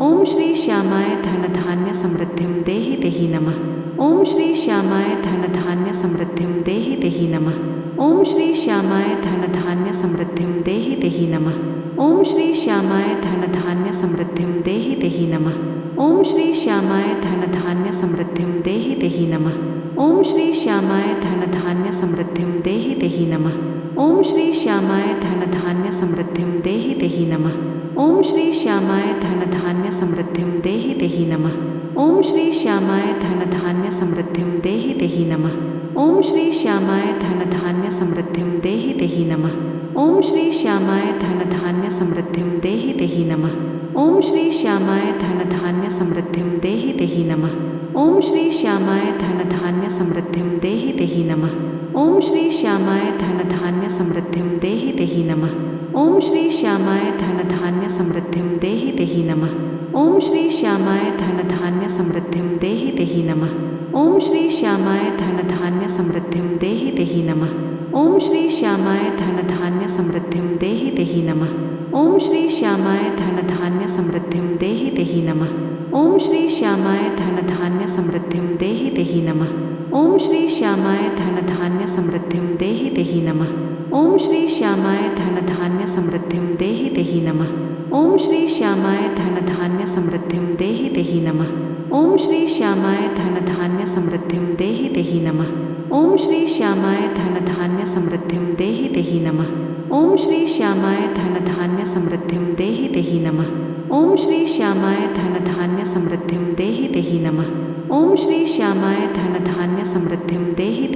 Speaker 1: ओम श्री श्यामाय धनधान्य समृद्धिं देहि देहि नमः। ओम श्री श्यामाय धनधान्य समृद्धिं देहि देहि नमः। ओम श्री श्यामाय धनधान्य समृद्धिं देहि देहि नमः। ओम श्री श्यामाय धनधान्य समृद्धिं देहि देहि नमः। ओम श्री श्यामाय धनधान्य समृद्धिं देहि देहि नमः। ओम श्री श्यामाय धनधान्य समृद्धिं देहि देहि नमः। ओम श्री श्यामाय धनधान्य समृद्धिं देहि देहि नमः। ओम श्री श्यामाय धनधान्य समृद्धिं देहि देहि नमः। ओम श्री श्यामाय धनधान्य समृद्धिं देहि देहि नमः। ओम श्री श्यामाय धनधान्य समृद्धिं देहि देहि नमः। ओम श्री श्यामाय धनधान्य समृद्धिं देहि देहि नमः। ओम श्री श्यामाय धनधान्य समृद्धिं देहि देहि नमः। ओम श्री श्यामाय धनधान्य समृद्धिं देहि देहि नमः। ओम श्री श्यामाय धनधान्य समृद्धिं देहि देहि नमः। ओम श्री श्यामाय धनधान्य समृद्धिं देहि देहि नमः। ओम श्री श्यामाय धनधान्य समृद्धिं देहि देहि नमः। ओम श्री श्यामाय धनधान्य समृद्धिं देहि देहि नमः। ओम श्री श्यामाय धनधान्य समृद्धिं देहि देहि नमः। ओम श्री श्यामाय धनधान्य समृद्धिं देहि देहि नमः। ओम श्री श्यामाय धनधान्य समृद्धिं देहि देहि नमः। ओम श्री श्यामाय धनधान्य समृद्धिं देहि देहि नमः। ओम श्री श्यामाय धनधान्य समृद्धिं देहि देहि नमः। ओम श्री श्यामाय धनधान्य समृद्धिं देहि देहि नमः। ओम श्री श्यामाय धनधान्य समृद्धिं देहि देहि नमः। ओम श्री श्यामाय धनधान्य समृद्धिं देहि देहि नमः। ओम श्री श्यामाय धनधान्य समृद्धिं देहि देहि नमः। ओम श्री श्यामाय धनधान्य समृद्धिं देहि देहि नमः। ओम श्री श्यामाय धनधान्य समृद्धिं देहि देहि